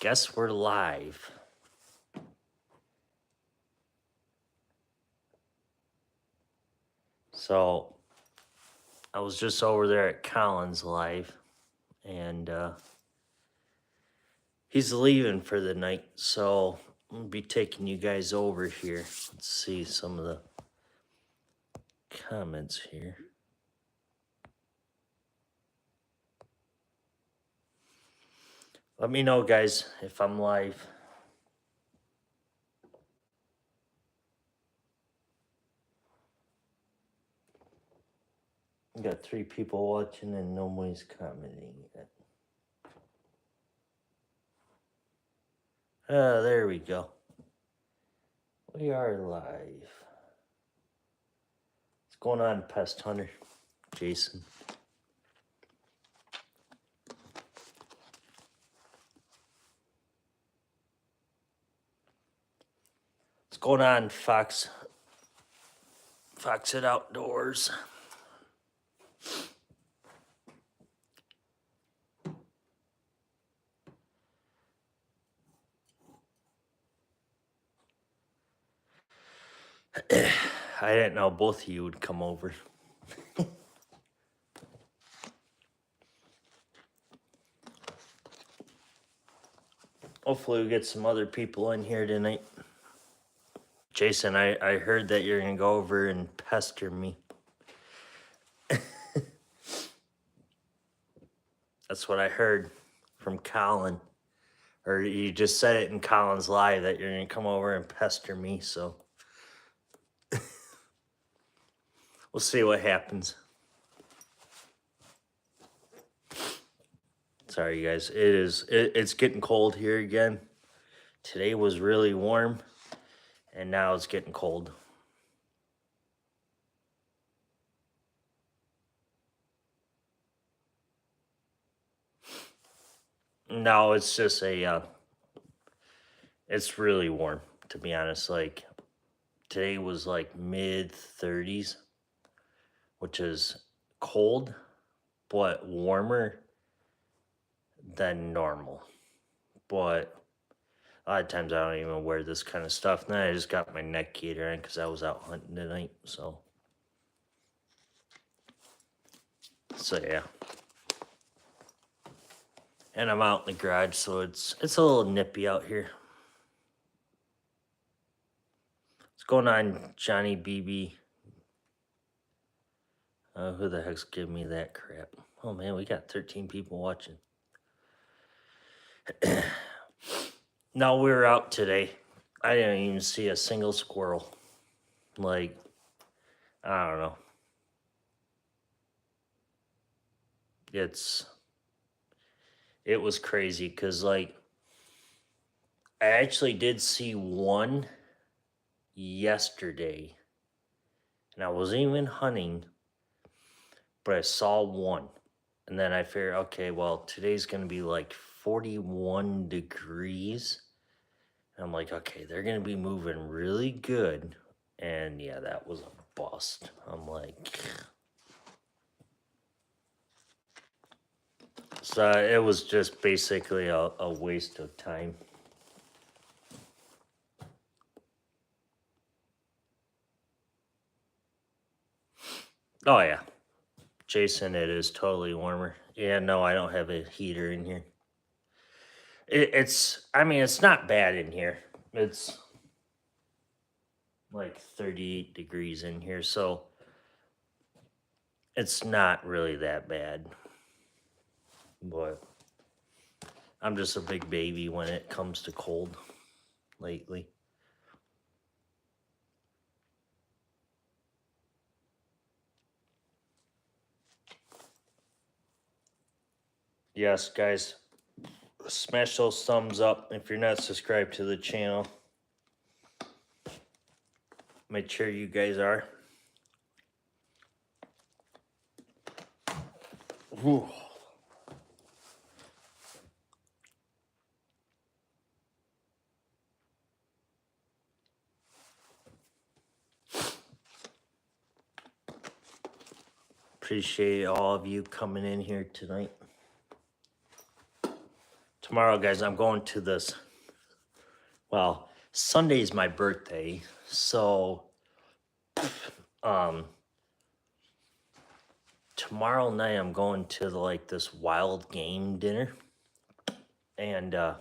Guess we're live. So I was just over there at Colin's live, and he's leaving for the night. So I'm gonna be taking you guys over here. Let's see some of the comments here. Let me know, guys, if I'm live. We got 3 people watching and nobody's commenting yet. There we go. We are live. What's going on, Pest Hunter? Jason. What's going on, Fox? Fox at Outdoors. I didn't know both of you would come over. Hopefully we get some other people in here tonight. Jason, I heard that you're going to go over and pester me. That's what I heard from Colin. Or you just said it in Colin's live that you're going to come over and pester me, so we'll see what happens. Sorry, you guys. It's getting cold here again. Today was really warm, and now it's getting cold. No, it's just it's really warm, to be honest. Like, today was like mid-30s, which is cold, but warmer than normal. But a lot of times I don't even wear this kind of stuff. Now I just got my neck gaiter on because I was out hunting tonight. So yeah. And I'm out in the garage, so it's a little nippy out here. What's going on, Johnny BB? Who the heck's giving me that crap? Oh man, we got 13 people watching. No, we were out today. I didn't even see a single squirrel. Like, I don't know. It was crazy because, like, I actually did see one yesterday, and I wasn't even hunting, but I saw one. And then I figured, okay, well, today's going to be like 41 degrees. And I'm like, okay, they're going to be moving really good. And yeah, that was a bust. I'm like, so it was just basically a waste of time. Oh, yeah. Jason, it is totally warmer. Yeah, no, I don't have a heater in here. It's not bad in here. It's like 38 degrees in here, so it's not really that bad. But I'm just a big baby when it comes to cold lately. Yes, guys, smash those thumbs up if you're not subscribed to the channel. Make sure you guys are. Whew. Appreciate all of you coming in here tonight. Tomorrow, guys, I'm going to this. Well, Sunday's my birthday, so tomorrow night I'm going to like this wild game dinner, and they're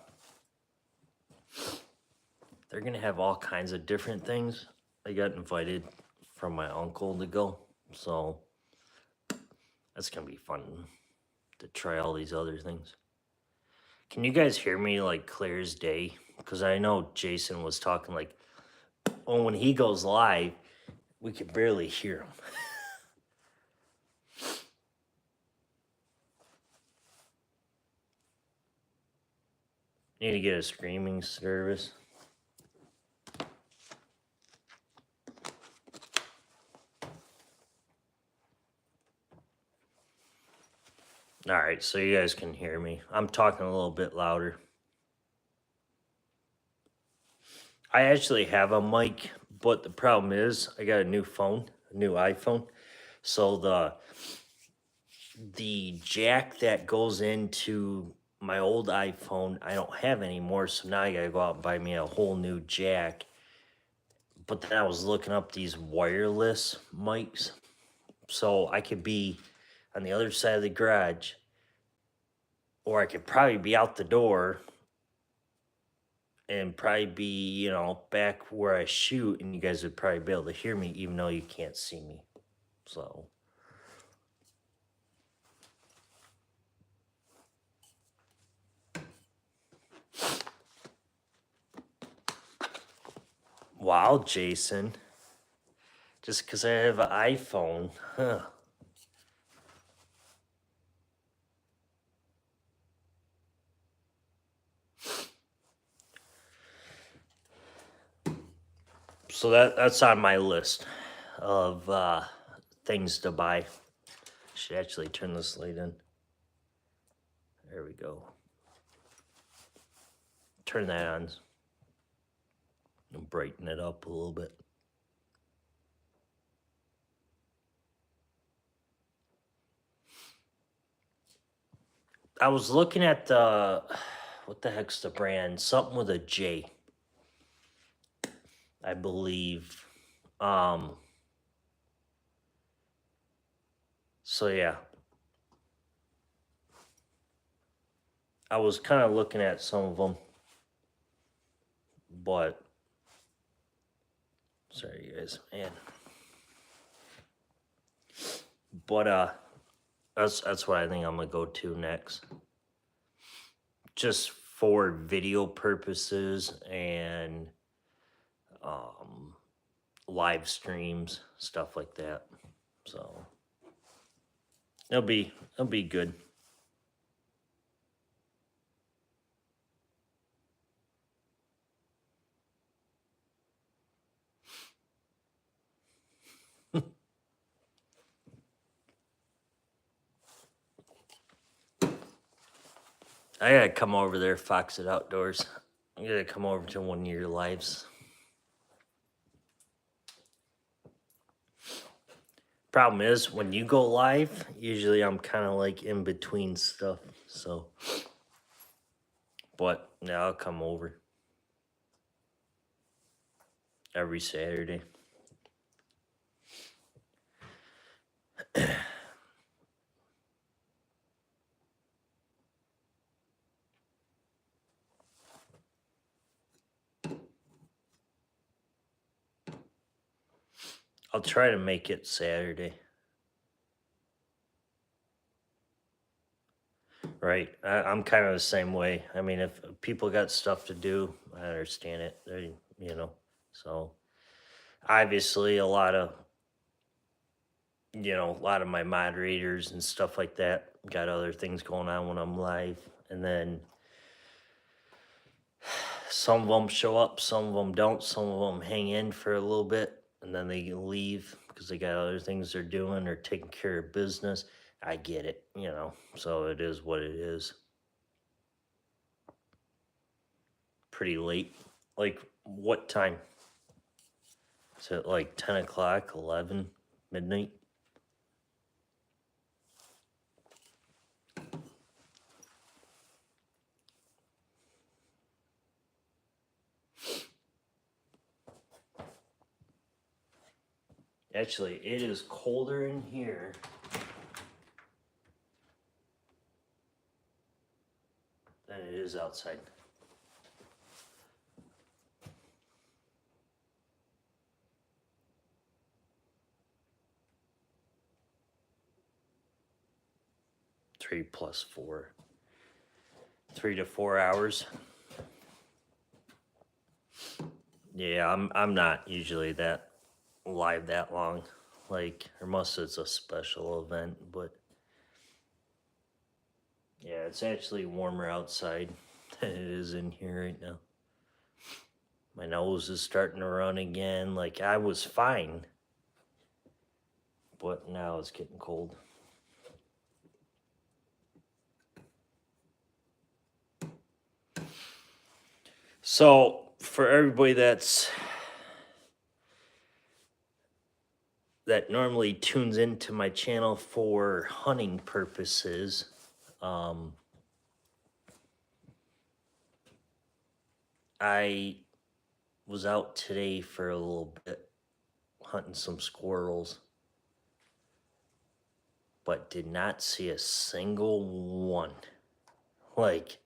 gonna have all kinds of different things. I got invited from my uncle to go, so that's gonna be fun to try all these other things. Can you guys hear me like clear as day? Because I know Jason was talking like, oh, when he goes live, we could barely hear him. Need to get a streaming service. All right, so you guys can hear me. I'm talking a little bit louder. I actually have a mic, but the problem is I got a new phone, a new iPhone. So the jack that goes into my old iPhone, I don't have anymore. So now I gotta go out and buy me a whole new jack. But then I was looking up these wireless mics. So I could be on the other side of the garage, or I could probably be out the door and probably be, you know, back where I shoot, and you guys would probably be able to hear me even though you can't see me. So wow, Jason. Just because I have an iPhone, huh? So that's on my list of things to buy. Should actually turn this light in. There we go. Turn that on and brighten it up a little bit. I was looking at the, what the heck's the brand? Something with a J, I believe. So yeah. I was kind of looking at some of them, but sorry guys, man. But that's what I think I'm gonna go to next. Just for video purposes and live streams, stuff like that. So it'll be good. I gotta come over there, AGEX'S Outdoors. I gotta come over to one of your lives. Problem is, when you go live, usually I'm kind of like in between stuff. So, but yeah, I'll come over every Saturday. I'll try to make it Saturday. Right. I'm kind of the same way. I mean, if people got stuff to do, I understand it. You know, so obviously a lot of, a lot of my moderators and stuff like that got other things going on when I'm live. And then some of them show up, some of them don't, some of them hang in for a little bit and then they leave because they got other things they're doing or taking care of business. I get it, so it is what it is. Pretty late. Like, what time? Is it like 10 o'clock, 11, midnight? Actually, it is colder in here than it is outside. Three plus 4. 3 to 4 hours. Yeah, I'm not usually that live that long. Like, unless it's a special event, but yeah, it's actually warmer outside than it is in here right now. My nose is starting to run again. Like, I was fine, but now it's getting cold. So, for everybody that normally tunes into my channel for hunting purposes, I was out today for a little bit hunting some squirrels, but did not see a single one. Like,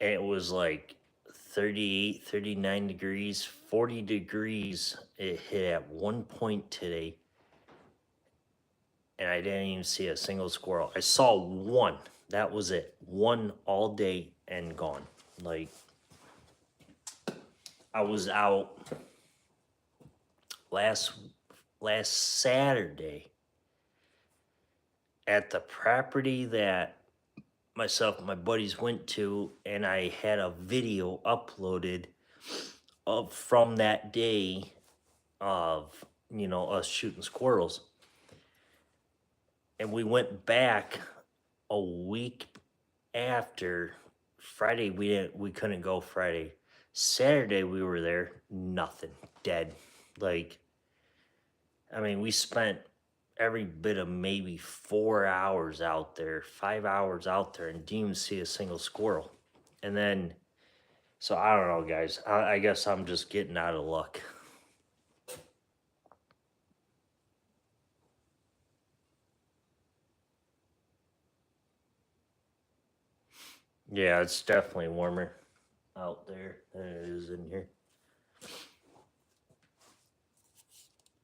it was like 38, 39 degrees, 40 degrees. It hit at one point today, and I didn't even see a single squirrel. I saw one. That was it. One all day and gone. Like, I was out last Saturday at the property that myself and my buddies went to, and I had a video uploaded from that day of, you know, us shooting squirrels. And we went back a week after. Friday we couldn't go Friday. Saturday we were there, nothing, dead. Like, I mean, we spent every bit of maybe 4 hours out there, 5 hours out there, and didn't even see a single squirrel. And then, so I don't know, guys. I guess I'm just getting out of luck. Yeah, it's definitely warmer out there than it is in here.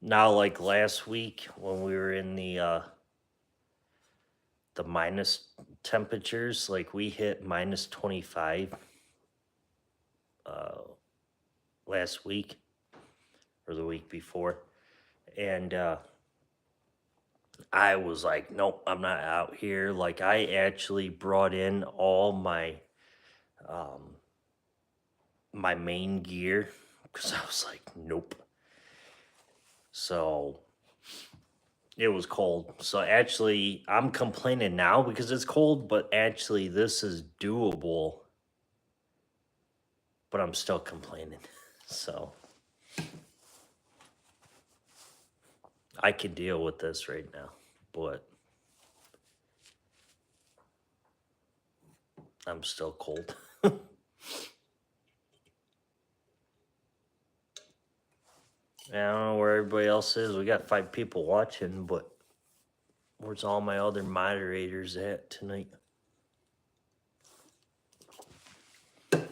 Now, like last week when we were in the minus temperatures, like we hit minus 25 last week or the week before, and I was like, nope, I'm not out here. Like, I actually brought in all my my main gear because I was like, nope. So it was cold. So actually, I'm complaining now because it's cold, but actually, this is doable. But I'm still complaining. So I can deal with this right now, but I'm still cold. I don't know where everybody else is. We got 5 people watching, but where's all my other moderators at tonight? All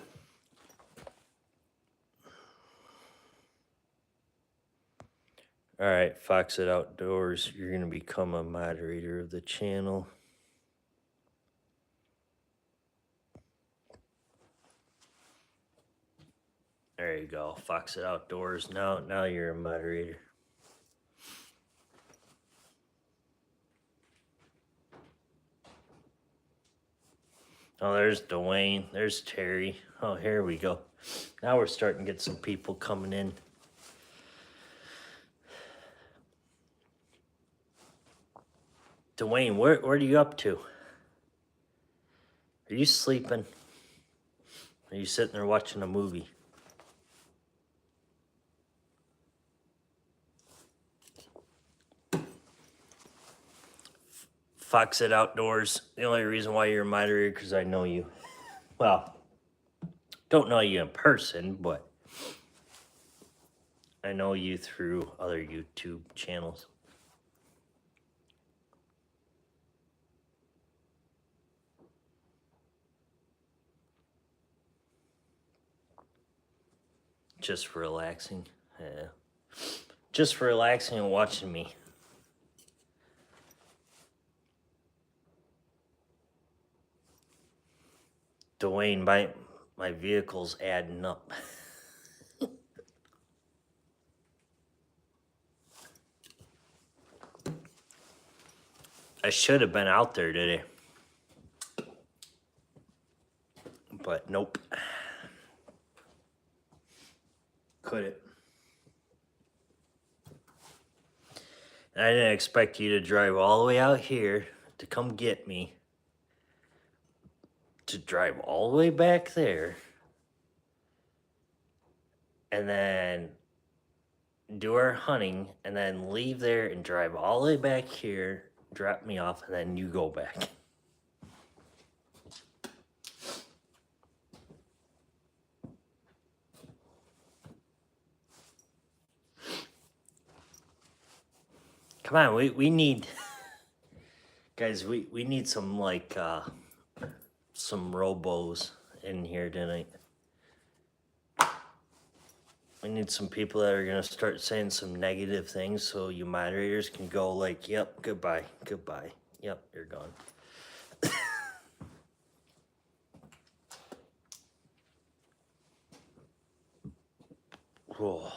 right, Fox It Outdoors, you're going to become a moderator of the channel. There you go, Fox It Outdoors. Now you're a moderator. Oh, there's Dwayne. There's Terry. Oh, here we go. Now we're starting to get some people coming in. Dwayne, what are you up to? Are you sleeping? Are you sitting there watching a movie? Fox It Outdoors. The only reason why you're a moderator because I know you. Well, don't know you in person, but I know you through other YouTube channels. Just for relaxing. Yeah. Just for relaxing and watching me. Dwayne, my vehicle's adding up. I should have been out there today. But nope. Couldn't. I didn't expect you to drive all the way out here to come get me. To drive all the way back there. And then do our hunting. And then leave there and drive all the way back here. Drop me off. And then you go back. Come on, we need... Guys, we need some, like, some robos in here tonight. We need some people that are going to start saying some negative things so you moderators can go like, yep, goodbye, goodbye. Yep, you're gone. Whoa.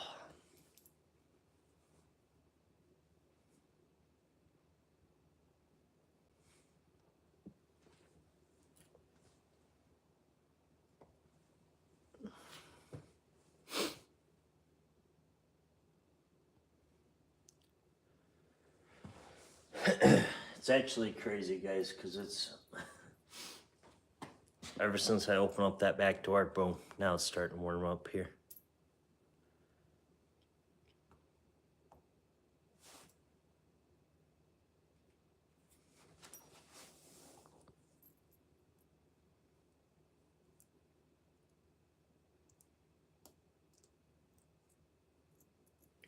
It's actually crazy, guys, because it's... Ever since I opened up that back door, boom, now it's starting to warm up here.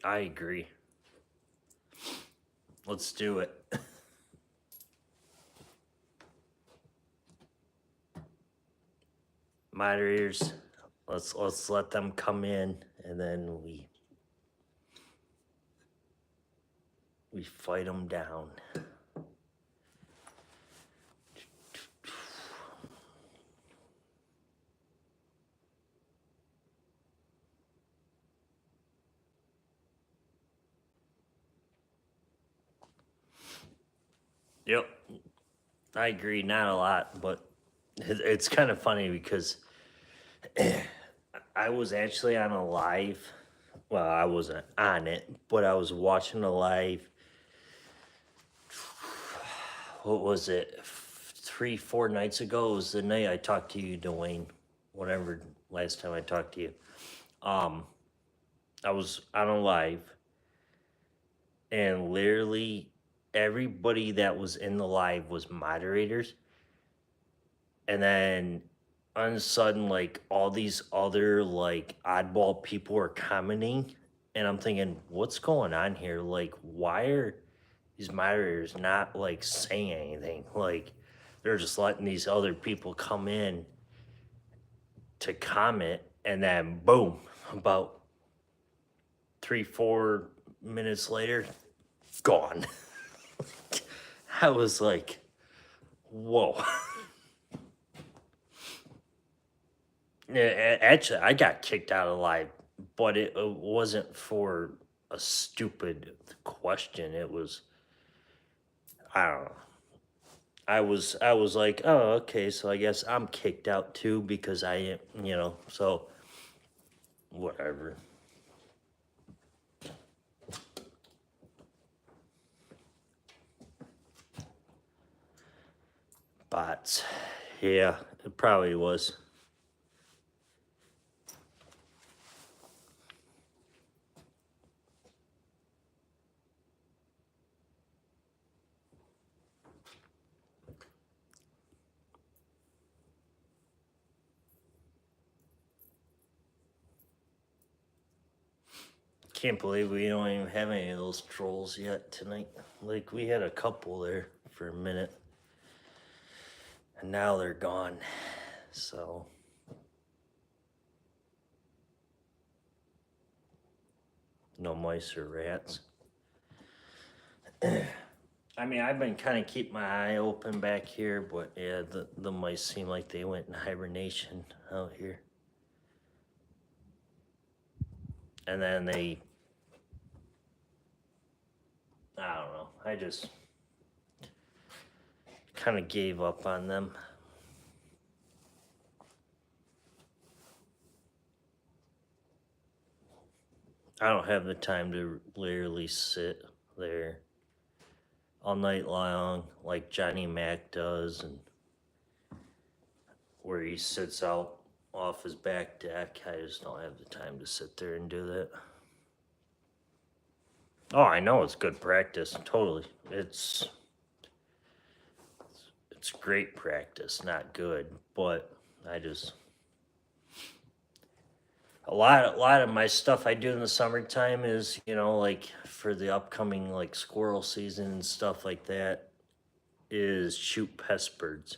I agree. Let's do it. Moderators, let's let them come in, and then we fight them down. Yep, I agree. Not a lot, but it's kind of funny because I was actually on a live. Well, I wasn't on it, but I was watching a live. What was it? 3-4 nights ago. It was the night I talked to you, Dwayne. Whatever, last time I talked to you. I was on a live, and literally everybody that was in the live was moderators. And then all of a sudden, like, all these other, like, oddball people are commenting. And I'm thinking, what's going on here? Like, why are these moderators not, like, saying anything? Like, they're just letting these other people come in to comment. And then, boom, about 3-4 minutes later, gone. I was like, whoa. Actually, I got kicked out of live, but it wasn't for a stupid question. It was, I don't know. I was like, oh, okay, so I guess I'm kicked out too because I, so whatever. Bots. Yeah, it probably was. Can't believe we don't even have any of those trolls yet tonight. Like, we had a couple there for a minute. And now they're gone. So. No mice or rats. I mean, I've been kind of keeping my eye open back here, but yeah, the mice seem like they went in hibernation out here. And then I don't know, I just kind of gave up on them. I don't have the time to literally sit there all night long like Johnny Mac does, and where he sits out off his back deck. I just don't have the time to sit there and do that. Oh, I know it's good practice, totally. It's great practice, not good, but I just a lot of my stuff I do in the summertime is, like for the upcoming like squirrel season and stuff like that, is shoot pest birds.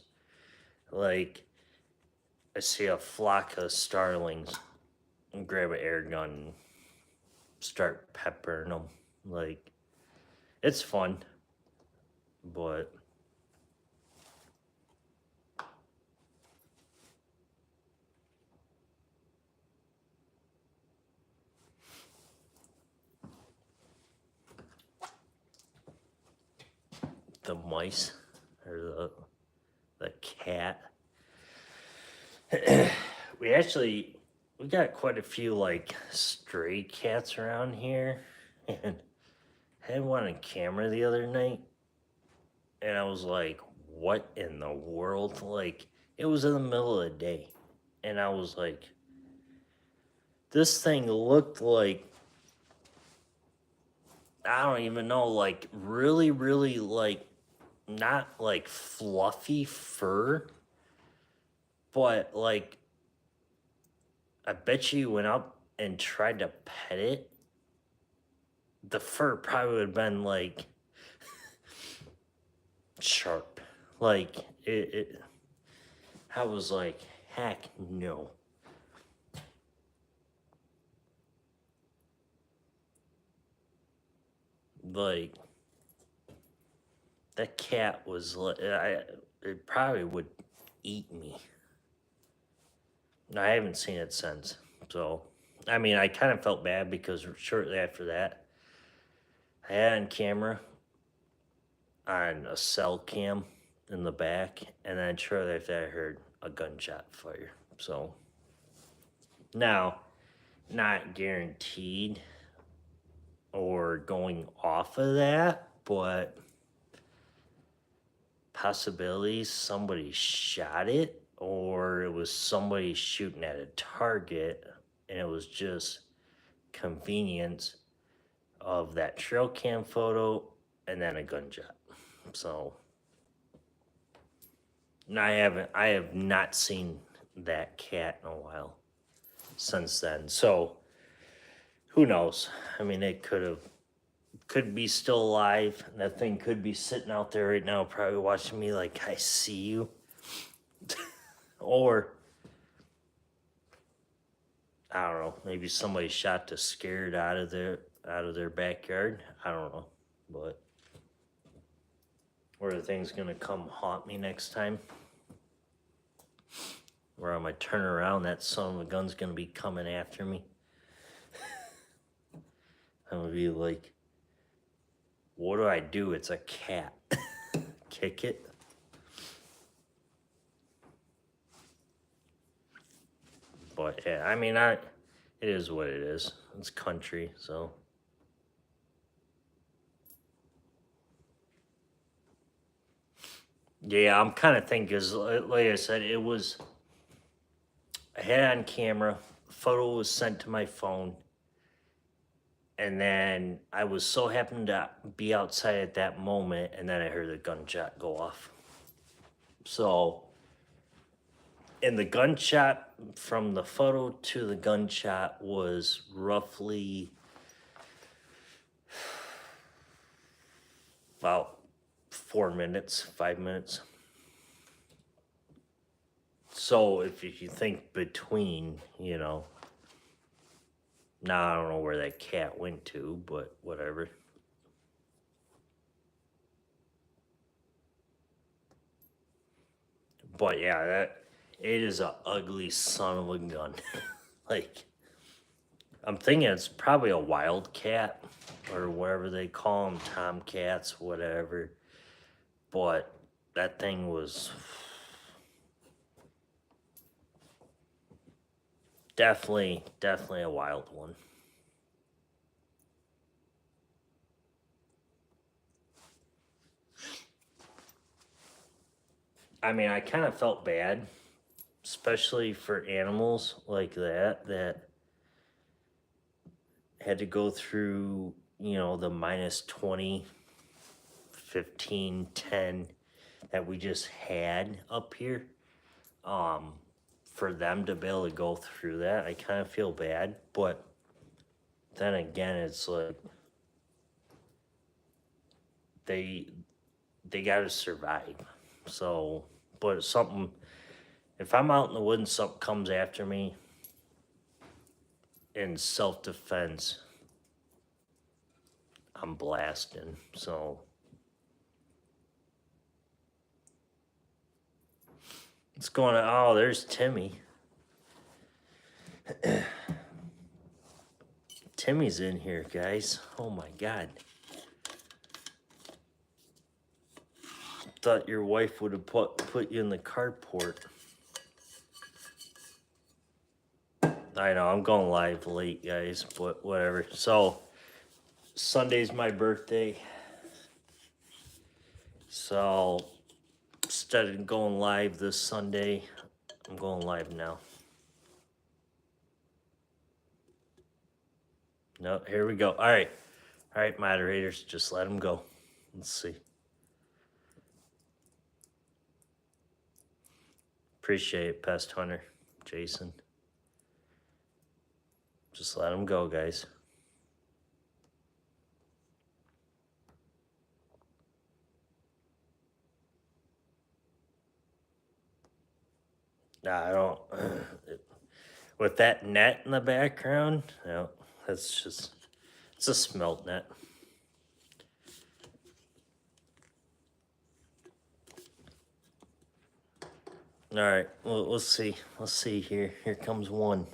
Like, I see a flock of starlings and grab an air gun and start peppering them. Like, it's fun, but the mice or the cat. we got quite a few like stray cats around here, and I had one on camera the other night, and I was like, what in the world? Like, it was in the middle of the day, and I was like, this thing looked like, I don't even know, like really, really like, not like fluffy fur, but like, I bet you went up and tried to pet it, the fur probably would have been like sharp. Like, I was like, heck no. Like, that cat was like, it probably would eat me. I haven't seen it since. So, I mean, I kind of felt bad because shortly after that, I had on camera on a cell cam in the back, and then shortly after that, I heard a gunshot fire. So, now, not guaranteed or going off of that, but possibilities somebody shot it, or it was somebody shooting at a target, and it was just convenience of that trail cam photo and then a gunshot. So, and I have not seen that cat in a while since then. So, who knows? I mean, it could be still alive. That thing could be sitting out there right now, probably watching me like, I see you. Or, I don't know, maybe somebody shot to scare it out of their backyard. I don't know, but or the thing's gonna come haunt me next time. Where I'm gonna turn around, that son of a gun's gonna be coming after me. I'm gonna be like, what do I do? It's a cat. Kick it? But yeah, I mean, it is what it is. It's country, so. Yeah, I'm kind of thinking, because like I said, I had it on camera, photo was sent to my phone, and then I was so happened to be outside at that moment, and then I heard the gunshot go off. So, and the gunshot, from the photo to the gunshot was roughly about 4 minutes, 5 minutes. So if you think between, you know, now I don't know where that cat went to, but whatever. But yeah, that it is a ugly son of a gun. Like, I'm thinking it's probably a wildcat or whatever they call them, tomcats, whatever. But that thing was definitely a wild one. I mean, I kind of felt bad, especially for animals like that had to go through, you know, the minus 20, 15, 10 that we just had up here. For them to be able to go through that, I kind of feel bad, but then again, it's like they got to survive. So, but something, if I'm out in the woods and something comes after me in self-defense, I'm blasting. So what's going on? Oh, there's Timmy. Timmy's in here, guys. Oh my God. Thought your wife would have put you in the carport. I know, I'm going live late, guys, but whatever. So, Sunday's my birthday. So, instead of going live this Sunday, I'm going live now. No, here we go. All right, moderators, just let them go. Let's see. Appreciate it, Pest Hunter, Jason. Just let them go, guys. Nah, I don't. With that net in the background, no, that's just, it's a smelt net. All right, well, let's see. Let's see here. Here comes one.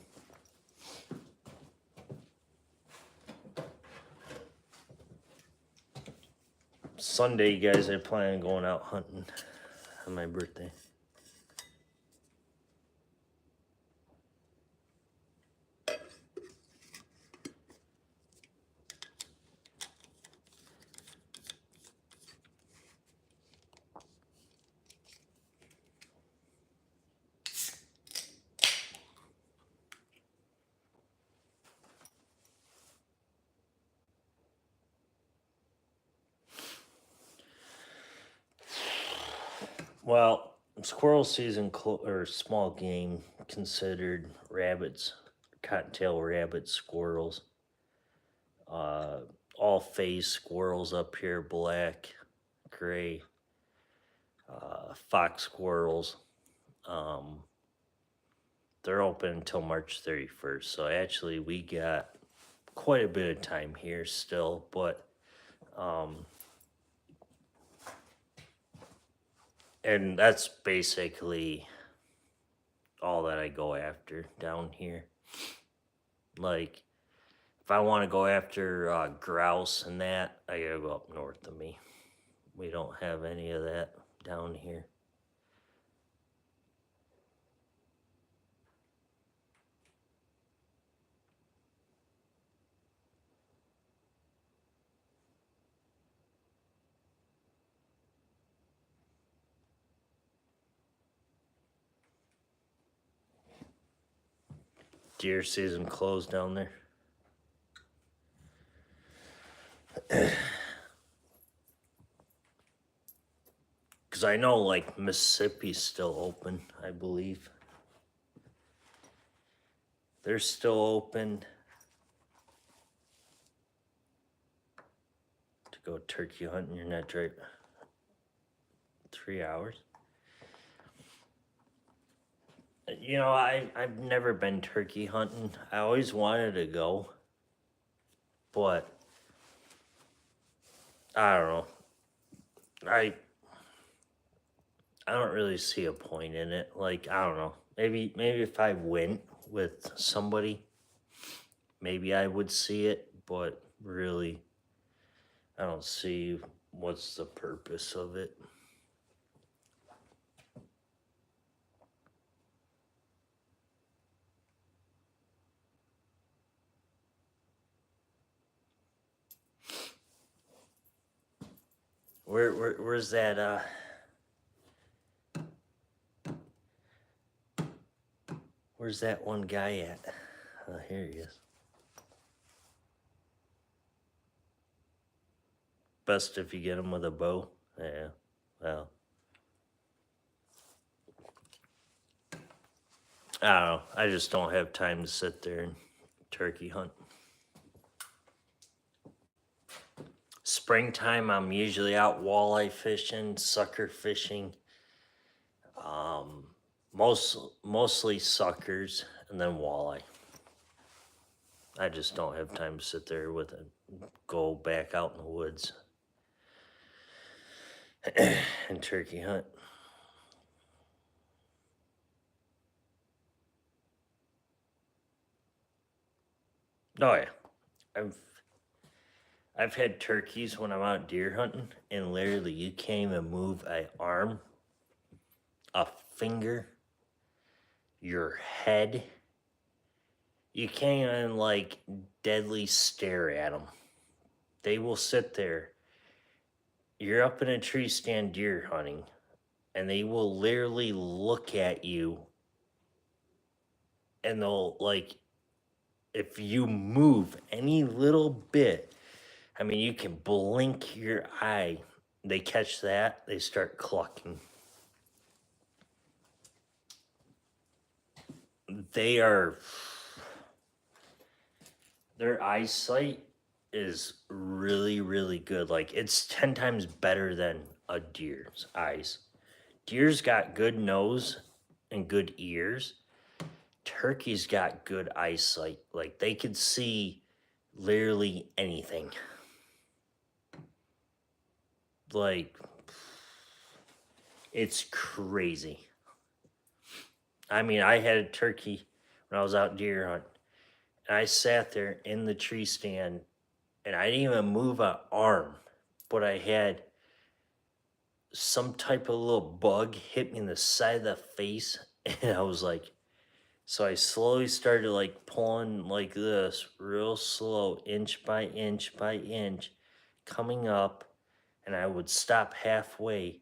Sunday, you guys, I plan on going out hunting on my birthday. Well, squirrel season or small game considered rabbits, cottontail rabbits, squirrels, all phase squirrels up here, black, gray, fox squirrels. They're open until March 31st. So actually, we got quite a bit of time here still, but and that's basically all that I go after down here. Like, if I want to go after grouse and that, I gotta go up north of me. We don't have any of that down here. Deer season closed down there. Because I know, like, Mississippi's still open, I believe. They're still open to go turkey hunting, you're not driving 3 hours. You know, I've never been turkey hunting. I always wanted to go, but I don't know. I don't really see a point in it. Like, I don't know. Maybe if I went with somebody, maybe I would see it, but really I don't see what's the purpose of it. Where's that where's that one guy at? Here he is. Best if you get him with a bow. Yeah, well, I don't know. I just don't have time to sit there and turkey hunt. Springtime, I'm usually out walleye fishing, sucker fishing. Mostly suckers and then walleye. I just don't have time to sit there with it, go back out in the woods and turkey hunt. Oh yeah, I've had turkeys when I'm out deer hunting, and literally you can't even move an arm, a finger, your head. You can't even like deadly stare at them. They will sit there. You're up in a tree stand deer hunting, and they will literally look at you, and they'll like, if you move any little bit, I mean, you can blink your eye. They catch that, they start clucking. Their eyesight is really, really good. Like, it's 10 times better than a deer's eyes. Deer's got good nose and good ears. Turkey's got good eyesight. Like, they could see literally anything. Like, it's crazy. I mean, I had a turkey when I was out deer hunting, and I sat there in the tree stand, and I didn't even move an arm, but I had some type of little bug hit me in the side of the face, and I was like, so I slowly started like pulling like this, real slow, inch by inch by inch, coming up, and I would stop halfway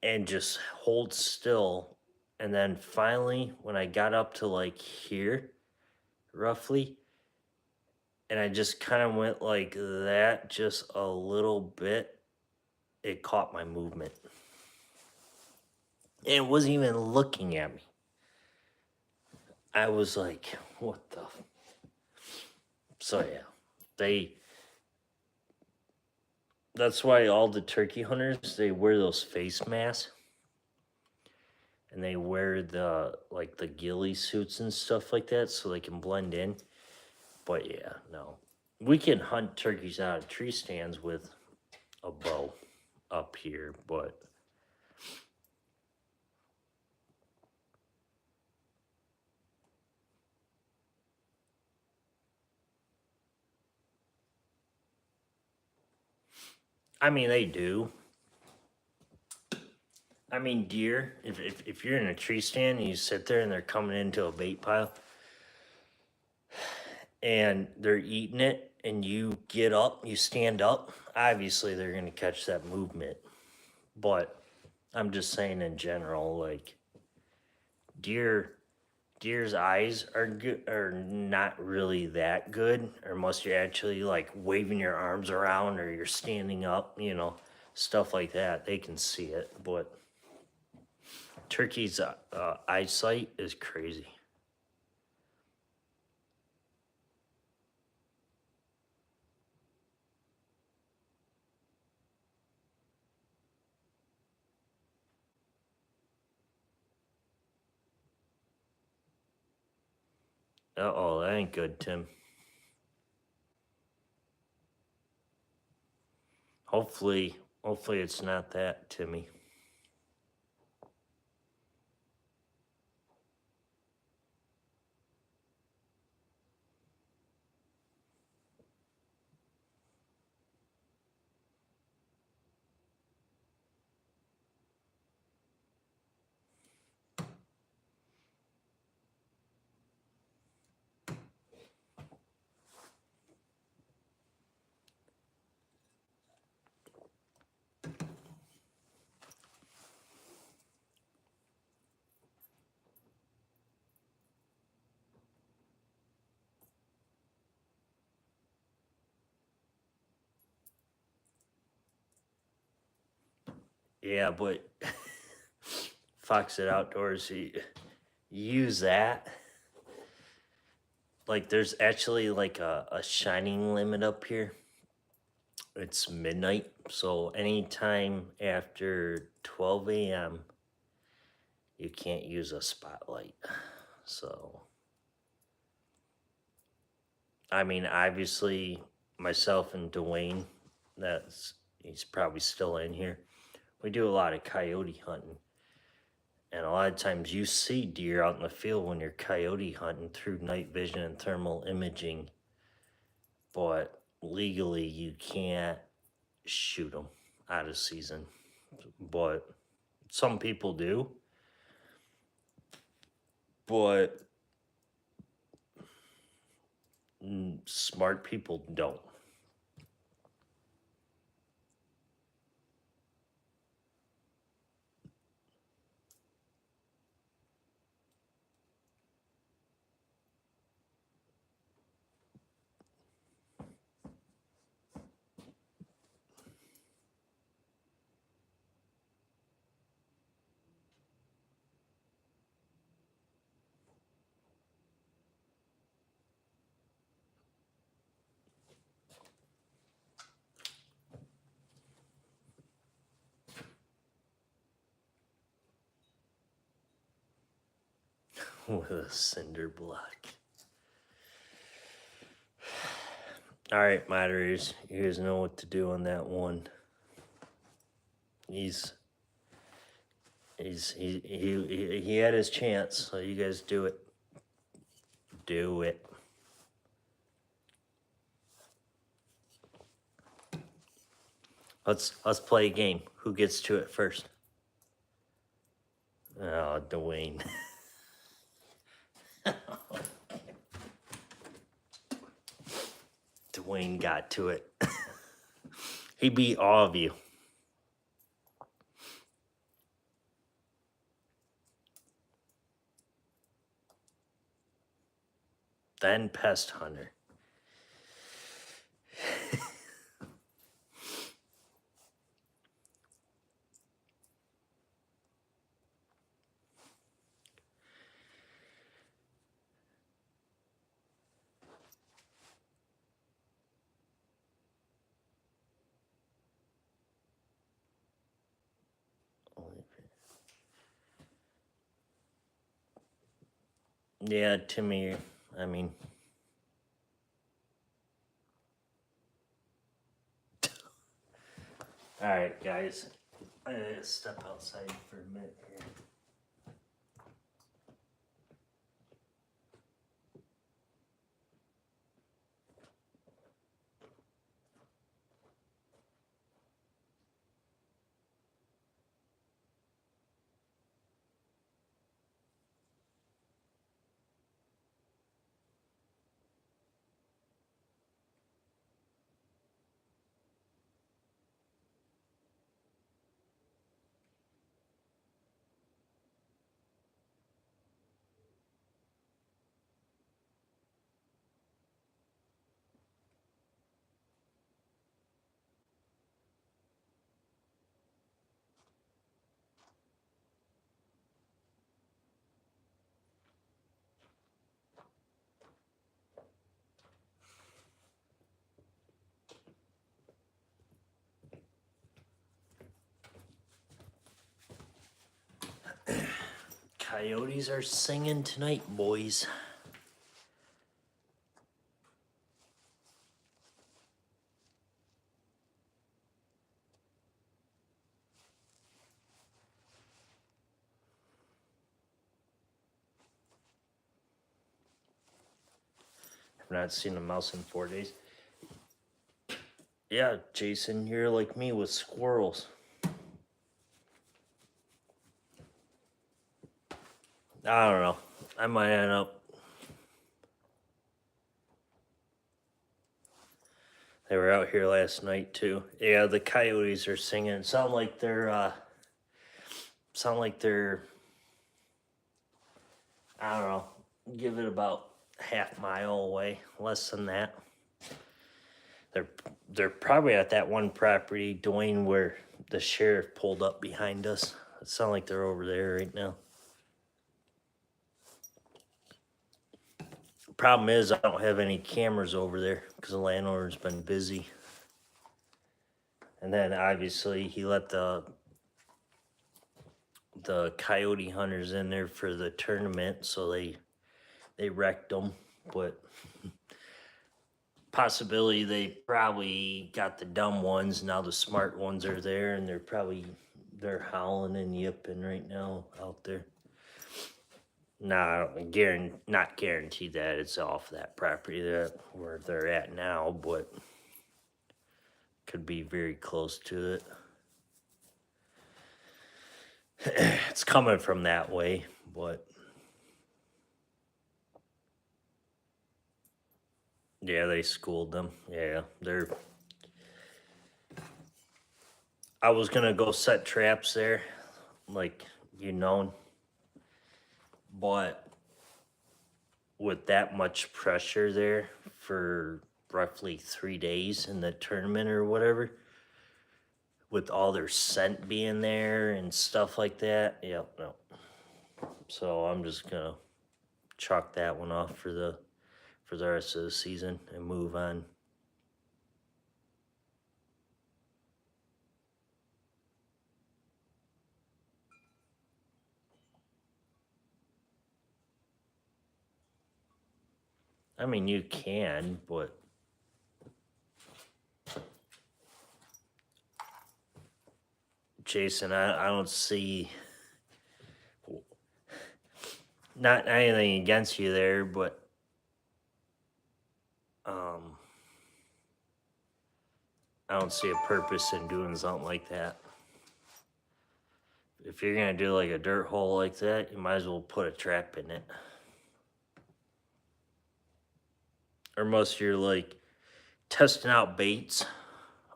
and just hold still. And then finally, when I got up to like here, roughly, and I just kind of went like that, just a little bit, it caught my movement. And it wasn't even looking at me. I was like, what the? So yeah, that's why all the turkey hunters, they wear those face masks. And they wear the ghillie suits and stuff like that so they can blend in. But yeah, no. We can hunt turkeys out of tree stands with a bow up here, but I mean, they do. I mean, deer, if you're in a tree stand and you sit there and they're coming into a bait pile and they're eating it and you get up, you stand up, obviously they're going to catch that movement. But I'm just saying in general, like, deer's eyes are not really that good, unless you're actually like waving your arms around or you're standing up, stuff like that. They can see it, but turkey's eyesight is crazy. Uh-oh, that ain't good, Tim. Hopefully it's not that, Timmy. Yeah, but Fox at Outdoors, you use that. Like, there's actually like a shining limit up here. It's midnight, so anytime after 12 a.m., you can't use a spotlight. So, I mean, obviously, myself and Dwayne, he's probably still in here. We do a lot of coyote hunting. And a lot of times you see deer out in the field when you're coyote hunting through night vision and thermal imaging, but legally you can't shoot them out of season. But some people do. But smart people don't. With a cinder block. All right, moderators, you guys know what to do on that one. He had his chance, so you guys do it. Do it. Let's play a game. Who gets to it first? Oh, Dwayne. Dwayne got to it. He beat all of you. Then Pest Hunter. Yeah, Timmy, I mean. All right, guys. I gotta step outside for a minute here. Coyotes are singing tonight, boys. I've not seen a mouse in 4 days. Yeah, Jason, you're like me with squirrels. I don't know. I might end up. They were out here last night too. Yeah, the coyotes are singing. It sound like they're. I don't know. Give it about half mile away, less than that. They're probably at that one property, Dwayne, where the sheriff pulled up behind us. It sounds like they're over there right now. Problem is, I don't have any cameras over there because the landlord's been busy. And then obviously he let the coyote hunters in there for the tournament, so they wrecked them. But possibility they probably got the dumb ones. Now the smart ones are there, and they're howling and yipping right now out there. Nah, not guaranteed that it's off that property where they're at now, but could be very close to it. It's coming from that way, but yeah, they schooled them. Yeah, I was gonna go set traps there, like but with that much pressure there for roughly 3 days in the tournament or whatever, with all their scent being there and stuff like that, yep, no. So I'm just gonna chalk that one off for the rest of the season and move on. I mean, you can, but Jason, I don't see, not anything against you there, but I don't see a purpose in doing something like that. If you're gonna do like a dirt hole like that, you might as well put a trap in it. Or most you're like testing out baits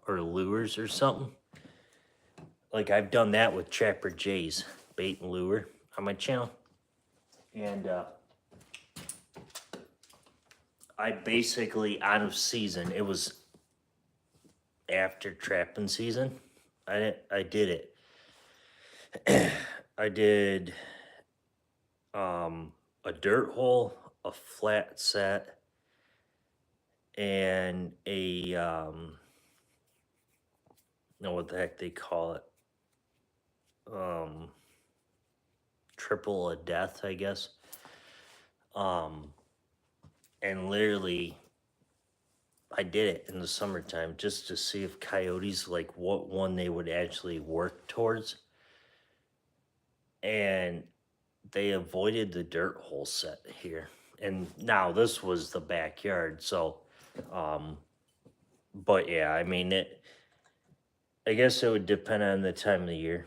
or lures or something. Like I've done that with Trapper Jay's bait and lure on my channel. And I basically, out of season, it was after trapping season, I did it. I did a dirt hole, a flat set, and a know what the heck they call it, triple a death, I guess. And literally I did it in the summertime just to see if coyotes, like what one they would actually work towards. And they avoided the dirt hole set here. And now this was the backyard, so but yeah, I mean I guess it would depend on the time of the year.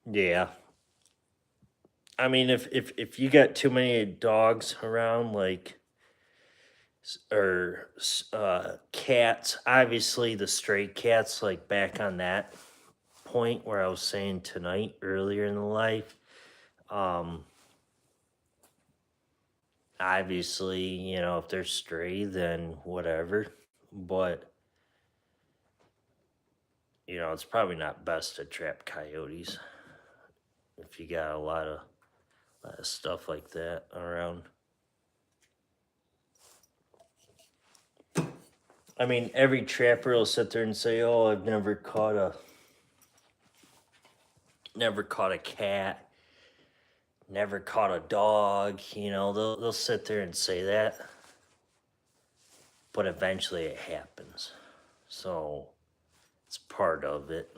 Yeah. I mean, if you got too many dogs around, like, or cats, obviously the stray cats, like back on that point where I was saying tonight earlier in the life, obviously, if they're stray, then whatever. But it's probably not best to trap coyotes if you got a lot of stuff like that around. I mean, every trapper will sit there and say, "Oh, I've never caught a cat, never caught a dog." They'll sit there and say that, but eventually it happens. So it's part of it.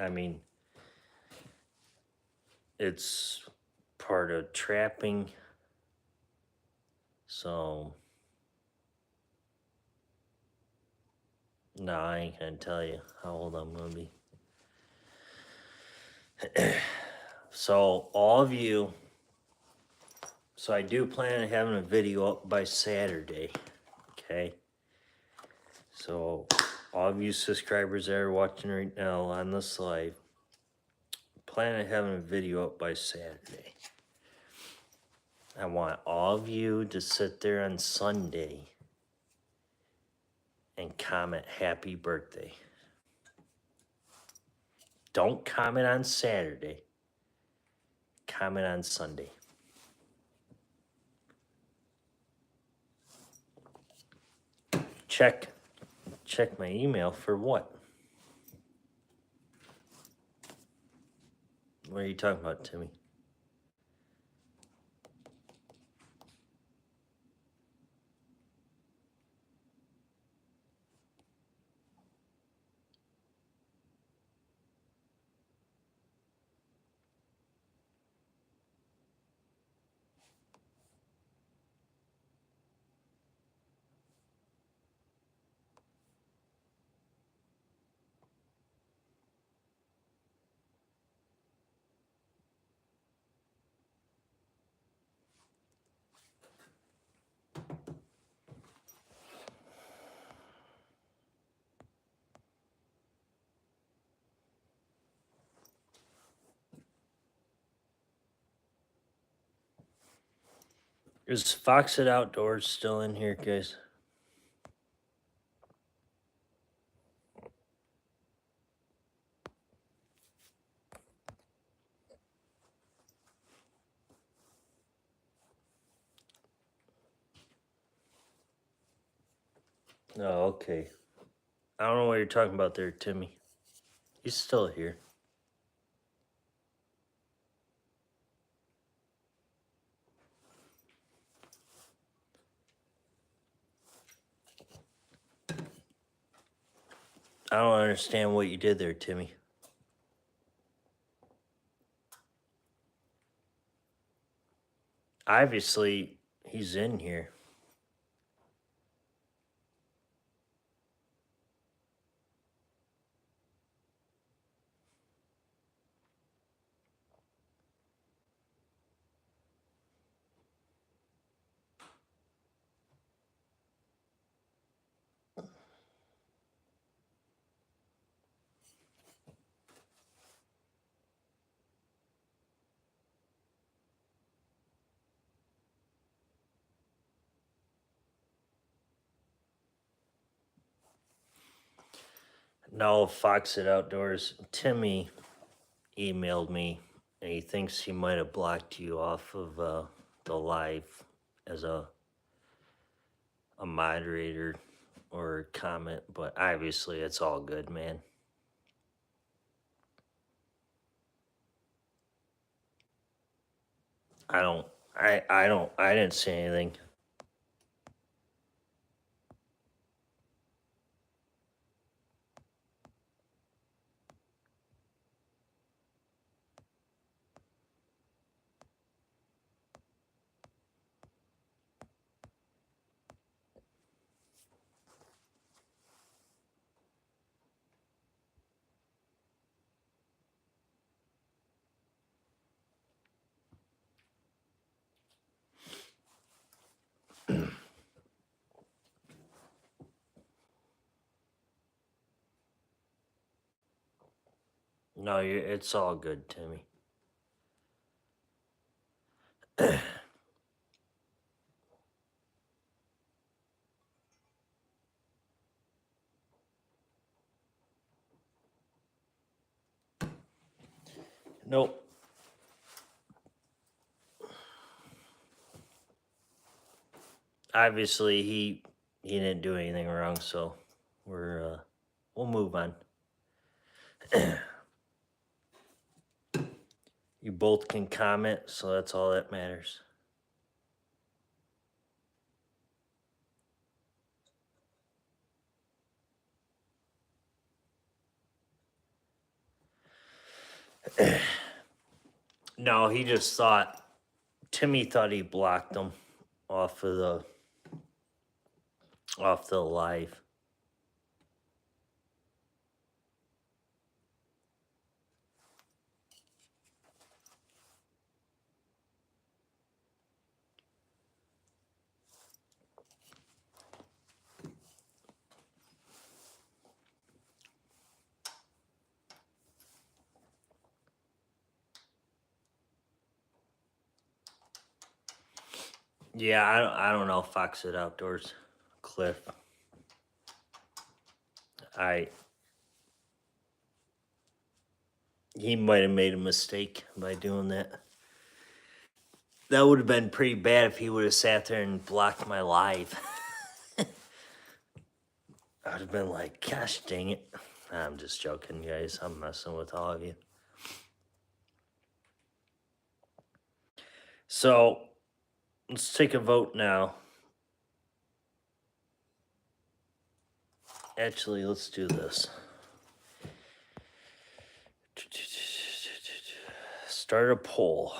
I mean, it's part of trapping. So no, I ain't gonna tell you how old I'm gonna be. So all of you, so I do plan on having a video up by Saturday, okay? So all of you subscribers that are watching right now on this live, plan on having a video up by Saturday. I want all of you to sit there on Sunday and comment happy birthday. Don't comment on Saturday. Comment on Sunday. Check my email for what? What are you talking about, Timmy? Is Fox at Outdoors still in here, guys? Oh, okay. I don't know what you're talking about there, Timmy. He's still here. I don't understand what you did there, Timmy. Obviously, he's in here. No, Fox at Outdoors. Timmy emailed me, and he thinks he might have blocked you off of the live as a moderator or comment, but obviously it's all good, man. I didn't say anything. No, it's all good, Timmy. Nope. Obviously, he didn't do anything wrong, so we'll move on. You both can comment, so that's all that matters. No, he just thought, Timmy thought he blocked him off of the live. Yeah, I don't know. Fox at Outdoors, Cliff. He might have made a mistake by doing that. That would have been pretty bad if he would have sat there and blocked my live. I'd have been like, gosh dang it. I'm just joking, guys. I'm messing with all of you. So let's take a vote now. Actually, let's do this. Start a poll.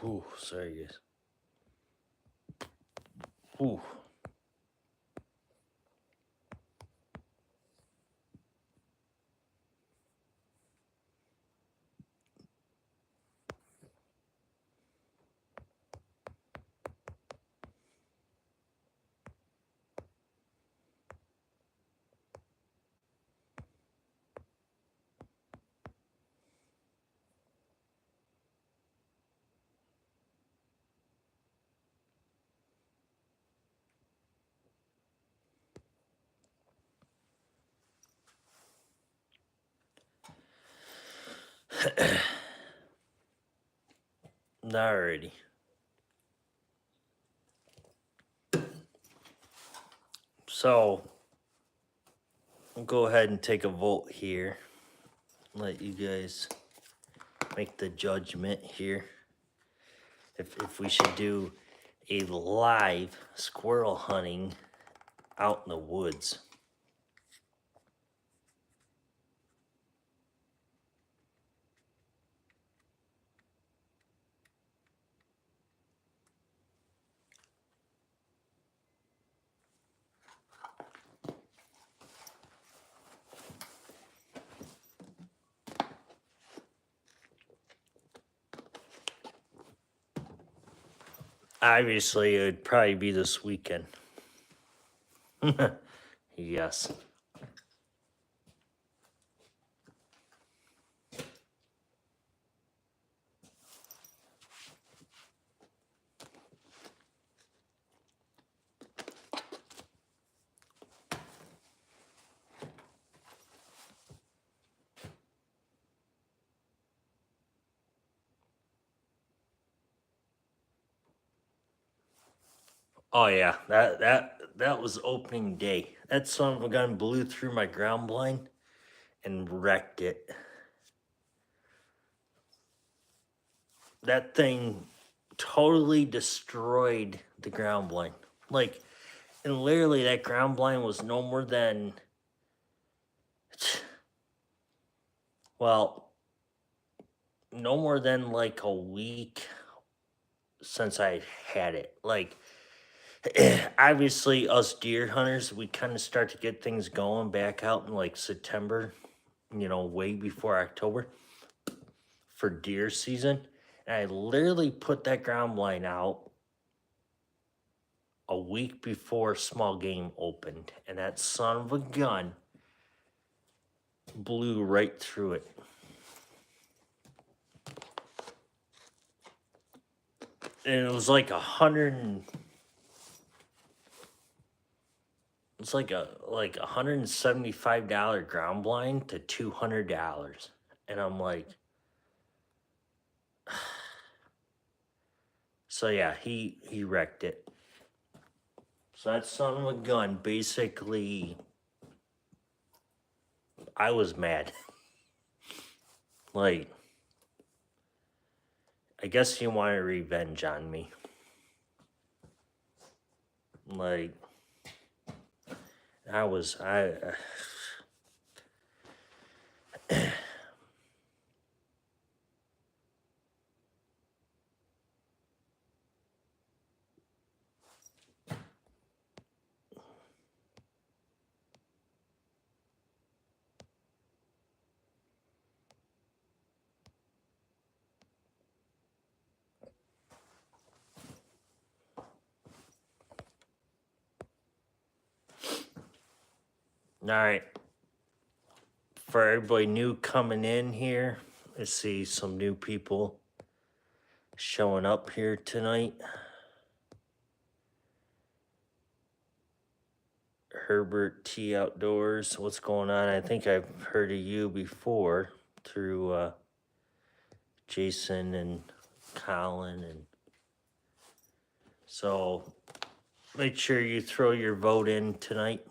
Ooh, sorry, guys. Ooh. Alrighty. So I'll go ahead and take a vote here. Let you guys make the judgment here. If we should do a live squirrel hunting out in the woods. Obviously, it would probably be this weekend. Yes. Oh yeah, that was opening day. That son of a gun blew through my ground blind and wrecked it. That thing totally destroyed the ground blind. Like, and literally that ground blind was no more than, well, no more than like a week since I had it. Like, Obviously, us deer hunters, we kind of start to get things going back out in like September, way before October for deer season. And I literally put that ground blind out a week before small game opened, and that son of a gun blew right through it. And it was like it's like $175 ground blind to $200. And I'm like, so yeah, he wrecked it. So that son of a gun, basically, I was mad. Like, I guess he wanted revenge on me. Like, I all right. For everybody new coming in here, I see some new people showing up here tonight. Herbert T Outdoors, what's going on? I think I've heard of you before through Jason and Colin, and so make sure you throw your vote in tonight.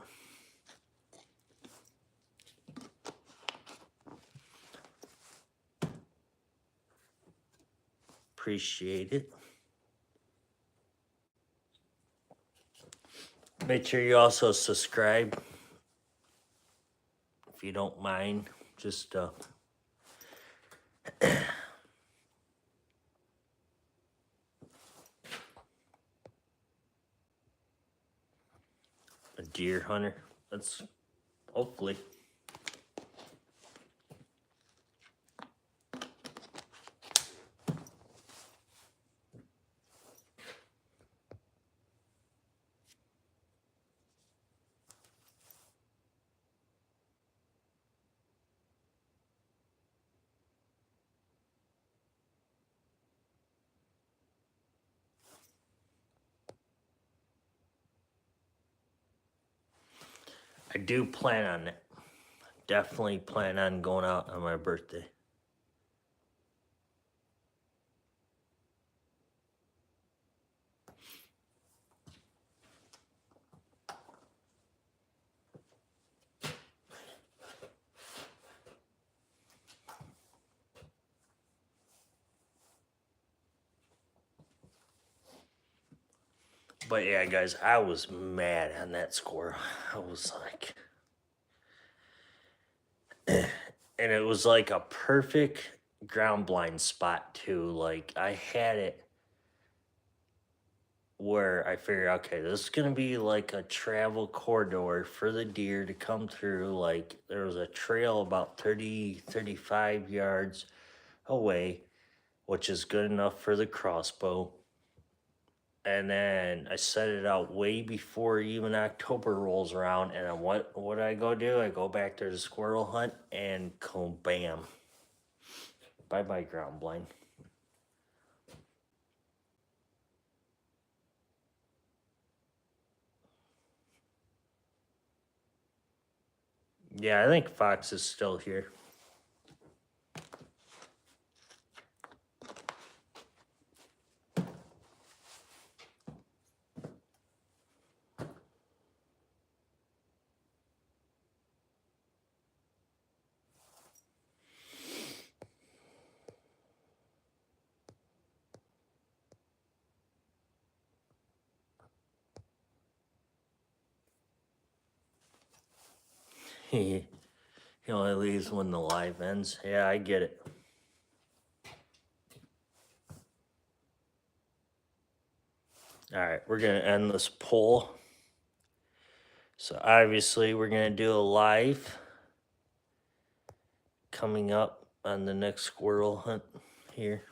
Appreciate it. Make sure you also subscribe if you don't mind. Just a deer hunter. That's hopefully. I do plan on it. Definitely plan on going out on my birthday. But yeah, guys, I was mad on that squirrel. I was like, and it was like a perfect ground blind spot too. Like I had it where I figured, okay, this is gonna be like a travel corridor for the deer to come through. Like there was a trail about 35 yards away, which is good enough for the crossbow. And then I set it out way before even October rolls around. And then what do I go do? I go back to the squirrel hunt and bam. Bye-bye ground blind. Yeah, I think Fox is still here. He only leaves when the live ends. Yeah, I get it. All right, we're gonna end this poll. So obviously we're gonna do a live coming up on the next squirrel hunt here.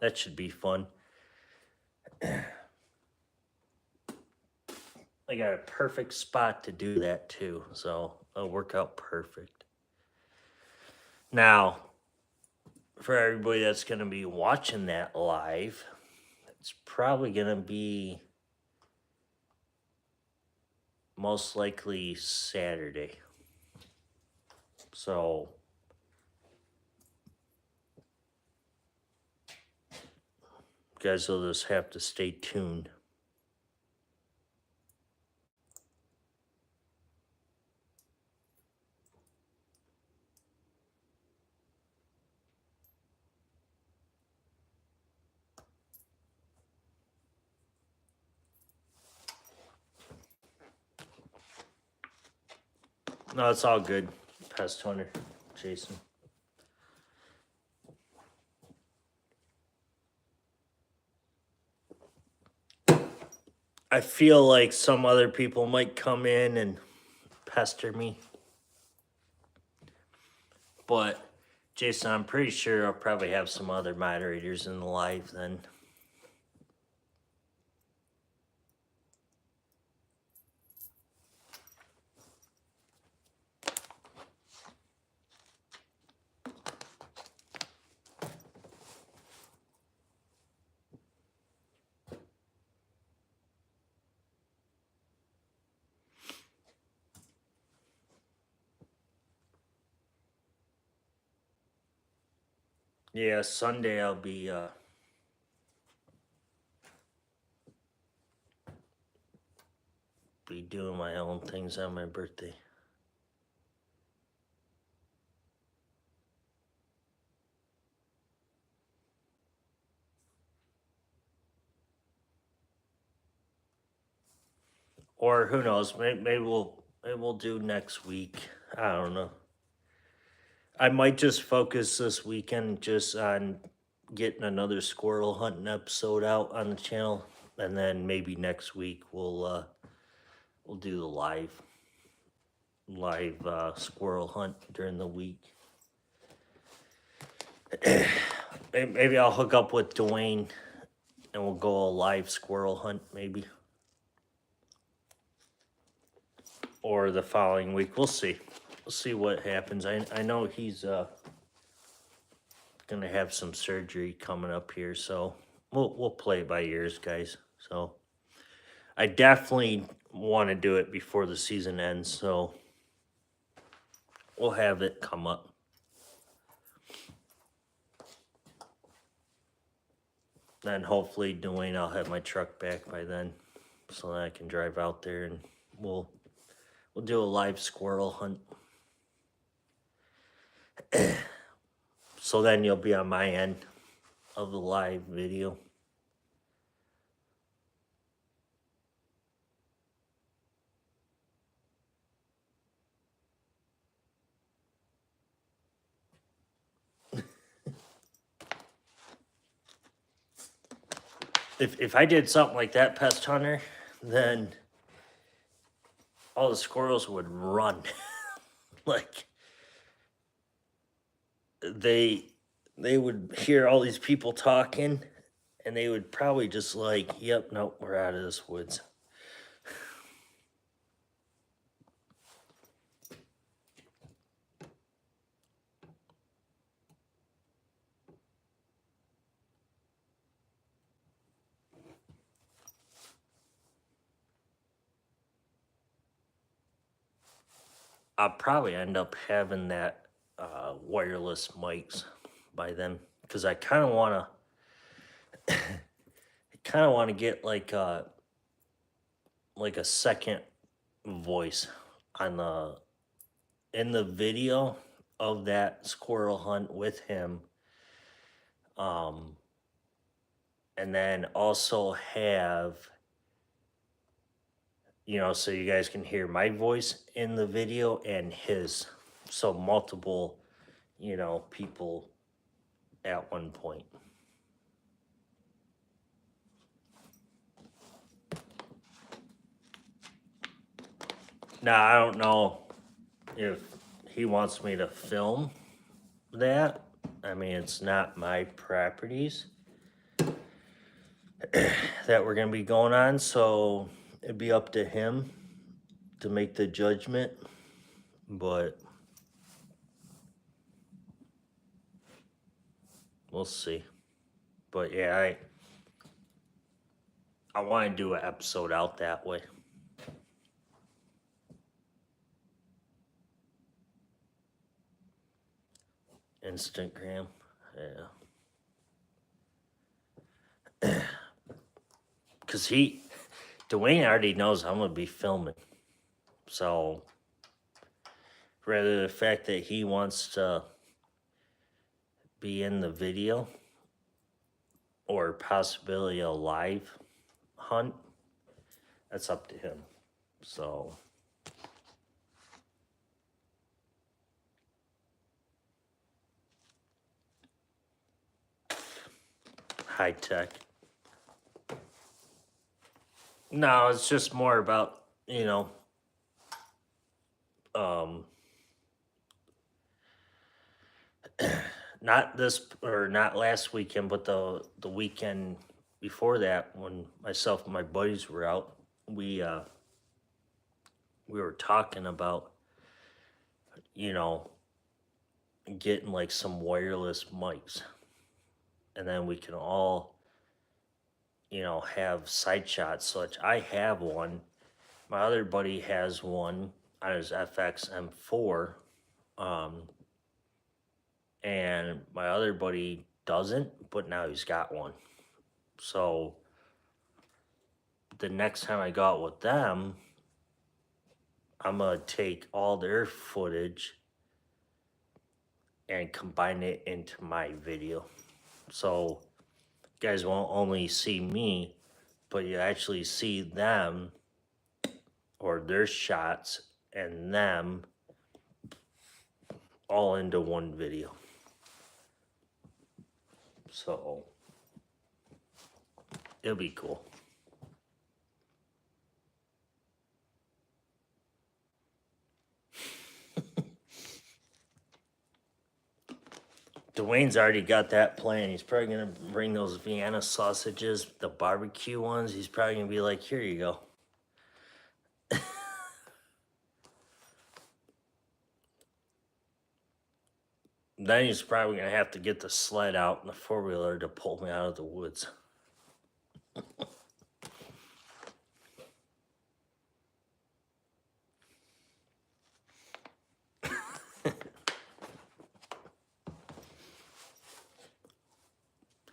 That should be fun. I got a perfect spot to do that too, so it'll work out perfect. Now, for everybody that's gonna be watching that live, it's probably gonna be most likely Saturday. So you guys will just have to stay tuned. No, it's all good, Pest Hunter, Jason. I feel like some other people might come in and pester me. But, Jason, I'm pretty sure I'll probably have some other moderators in the live then. Yeah, Sunday I'll be doing my own things on my birthday. Or who knows? Maybe we'll do next week. I don't know. I might just focus this weekend just on getting another squirrel hunting episode out on the channel, and then maybe next week we'll do the live squirrel hunt during the week. Maybe I'll hook up with Dwayne and we'll go a live squirrel hunt maybe. Or the following week. We'll see. We'll see what happens. I know he's gonna have some surgery coming up here, so we'll play it by ears, guys. So I definitely want to do it before the season ends, so we'll have it come up. Then hopefully, Dwayne, I'll have my truck back by then, so that I can drive out there and we'll do a live squirrel hunt. So then you'll be on my end of the live video. If I did something like that, Pest Hunter, then all the squirrels would run. Like they would hear all these people talking and they would probably just like, yep, nope, we're out of this woods. I'll probably end up having that wireless mics by then because I kind of want to get like a second voice on in the video of that squirrel hunt with him, and then also have, so you guys can hear my voice in the video and his, so multiple, people at one point. Now, I don't know if he wants me to film that. I mean, it's not my properties that we're going to be going on, so it'd be up to him to make the judgment. But we'll see. But yeah, I want to do an episode out that way. Instagram, yeah. Because Dwayne already knows I'm going to be filming. So, rather the fact that he wants to be in the video or possibly a live hunt, that's up to him. So, high tech. No, it's just more about, not this or not last weekend, but the weekend before that, when myself and my buddies were out, we were talking about, getting like some wireless mics, and then we can all, have side shots. Such I have one. My other buddy has one on his FX M4, and my other buddy doesn't, but now he's got one. So the next time I go out with them, I'm gonna take all their footage and combine it into my video. So you guys won't only see me, but you actually see them or their shots and them all into one video. So it'll be cool. Dwayne's already got that plan. He's probably gonna bring those Vienna sausages, the barbecue ones. He's probably gonna be like, "Here you go." Then he's probably gonna have to get the sled out and the 4-wheeler to pull me out of the woods.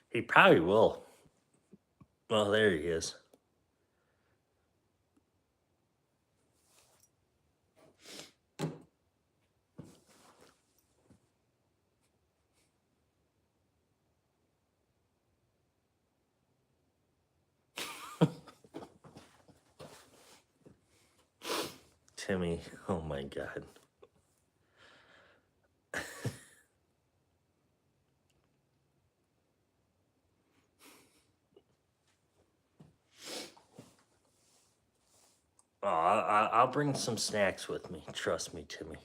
He probably will. Well, there he is. Timmy, oh my God. Oh, I'll bring some snacks with me. Trust me, Timmy.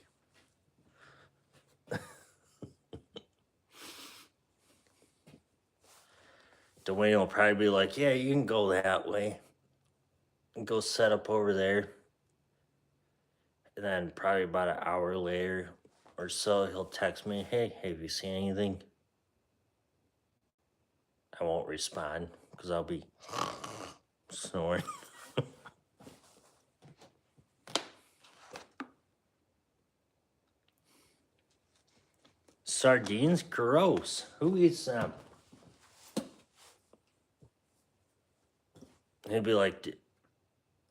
Dwayne will probably be like, "Yeah, you can go that way and go set up over there." And then probably about an hour later or so, he'll text me, "Hey, have you seen anything?" I won't respond because I'll be snoring. Sardines? Gross. Who eats them? He'd be like,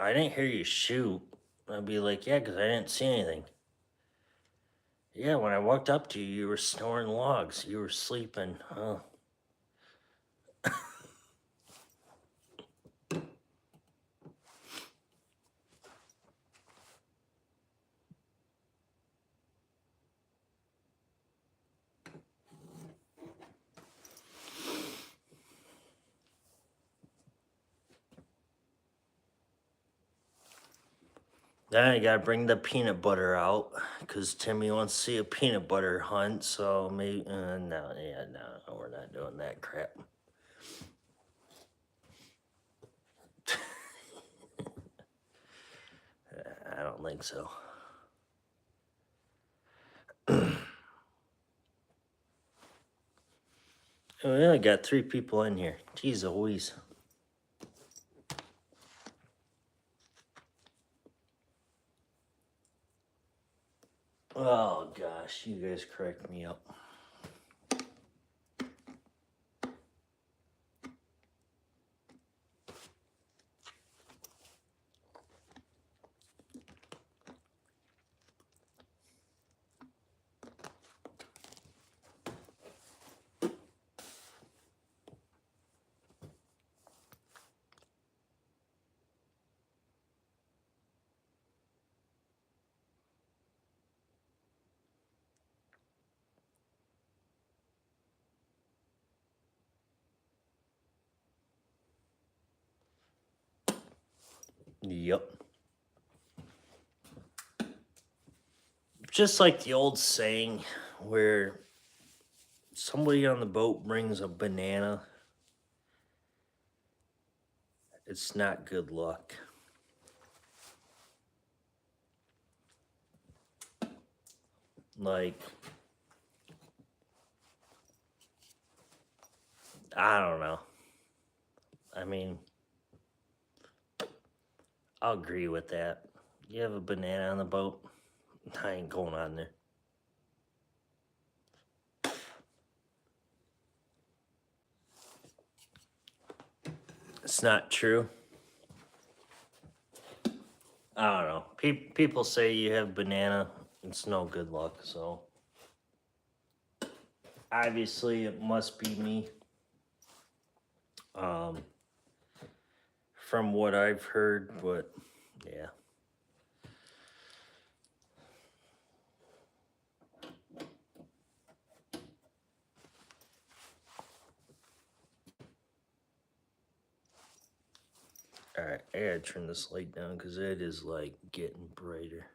"I didn't hear you shoot." I'd be like, "Yeah, because I didn't see anything." "Yeah, when I walked up to you, you were snoring logs. You were sleeping." Oh. Then I gotta bring the peanut butter out because Timmy wants to see a peanut butter hunt. So maybe no, yeah, no, we're not doing that crap. I don't think so. Oh, yeah, I got 3 people in here. Jeez Louise. Oh gosh, you guys crack me up. Yep. Just like the old saying where somebody on the boat brings a banana, it's not good luck. Like, I don't know. I mean, I'll agree with that. You have a banana on the boat, I ain't going on there. It's not true. I don't know. People say you have banana, it's no good luck, so obviously it must be me. From what I've heard, but yeah. All right, I gotta turn this light down because it is like getting brighter.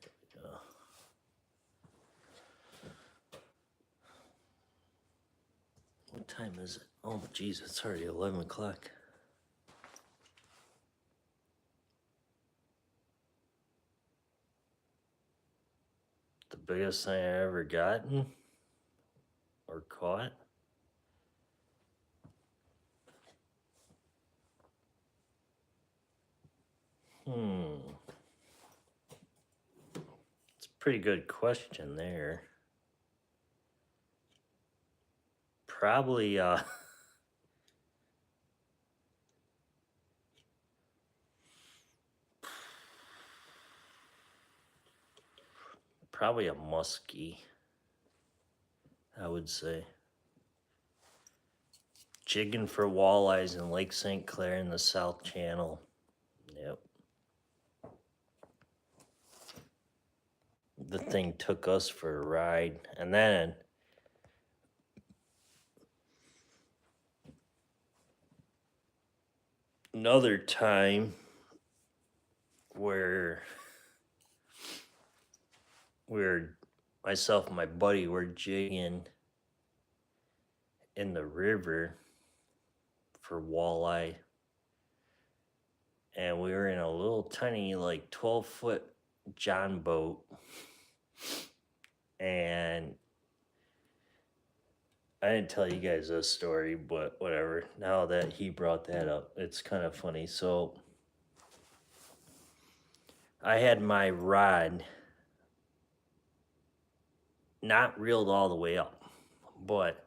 There we go. What time is it? Oh, geez, it's already 11 o'clock. The biggest thing I ever gotten or caught? It's a pretty good question there. Probably, probably a muskie, I would say. Jigging for walleyes in Lake St. Clair in the South Channel. Yep. The thing took us for a ride. And then another time where myself and my buddy were jigging in the river for walleye, and we were in a little tiny like 12-foot John boat, and I didn't tell you guys this story, but whatever, now that he brought that up, it's kind of funny. So I had my rod not reeled all the way up, but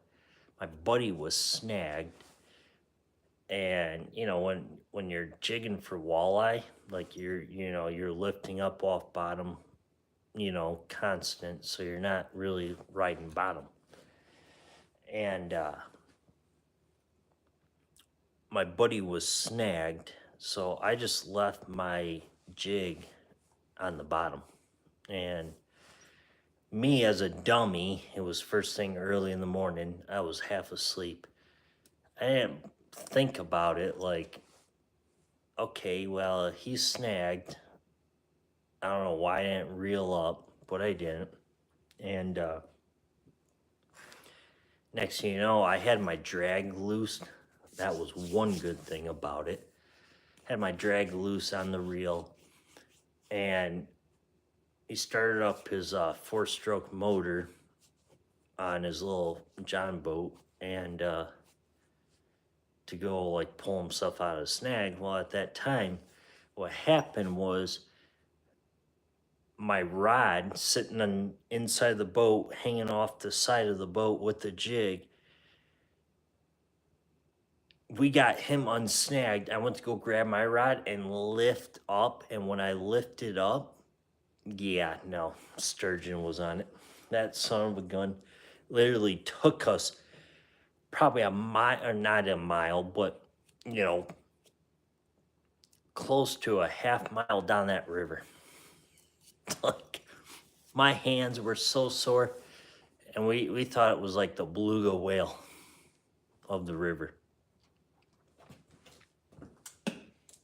my buddy was snagged. And you know, when you're jigging for walleye, like you're lifting up off bottom, constant, so you're not really riding bottom. And my buddy was snagged, so I just left my jig on the bottom. And me as a dummy, it was first thing early in the morning, I was half asleep. I didn't think about it, like okay, well, he's snagged. I don't know why I didn't reel up, but I didn't. And next thing you know, I had my drag loose. That was one good thing about it. Had my drag loose on the reel, and he started up his 4-stroke motor on his little John boat, and to go like pull himself out of the snag. Well, at that time, what happened was my rod sitting on inside the boat, hanging off the side of the boat with the jig. We got him unsnagged. I went to go grab my rod and lift up, and when I lifted up, yeah, no, sturgeon was on it. That son of a gun literally took us probably a mile, or not a mile, but you know, close to a half mile down that river. Like, my hands were so sore, and we thought it was like the beluga whale of the river.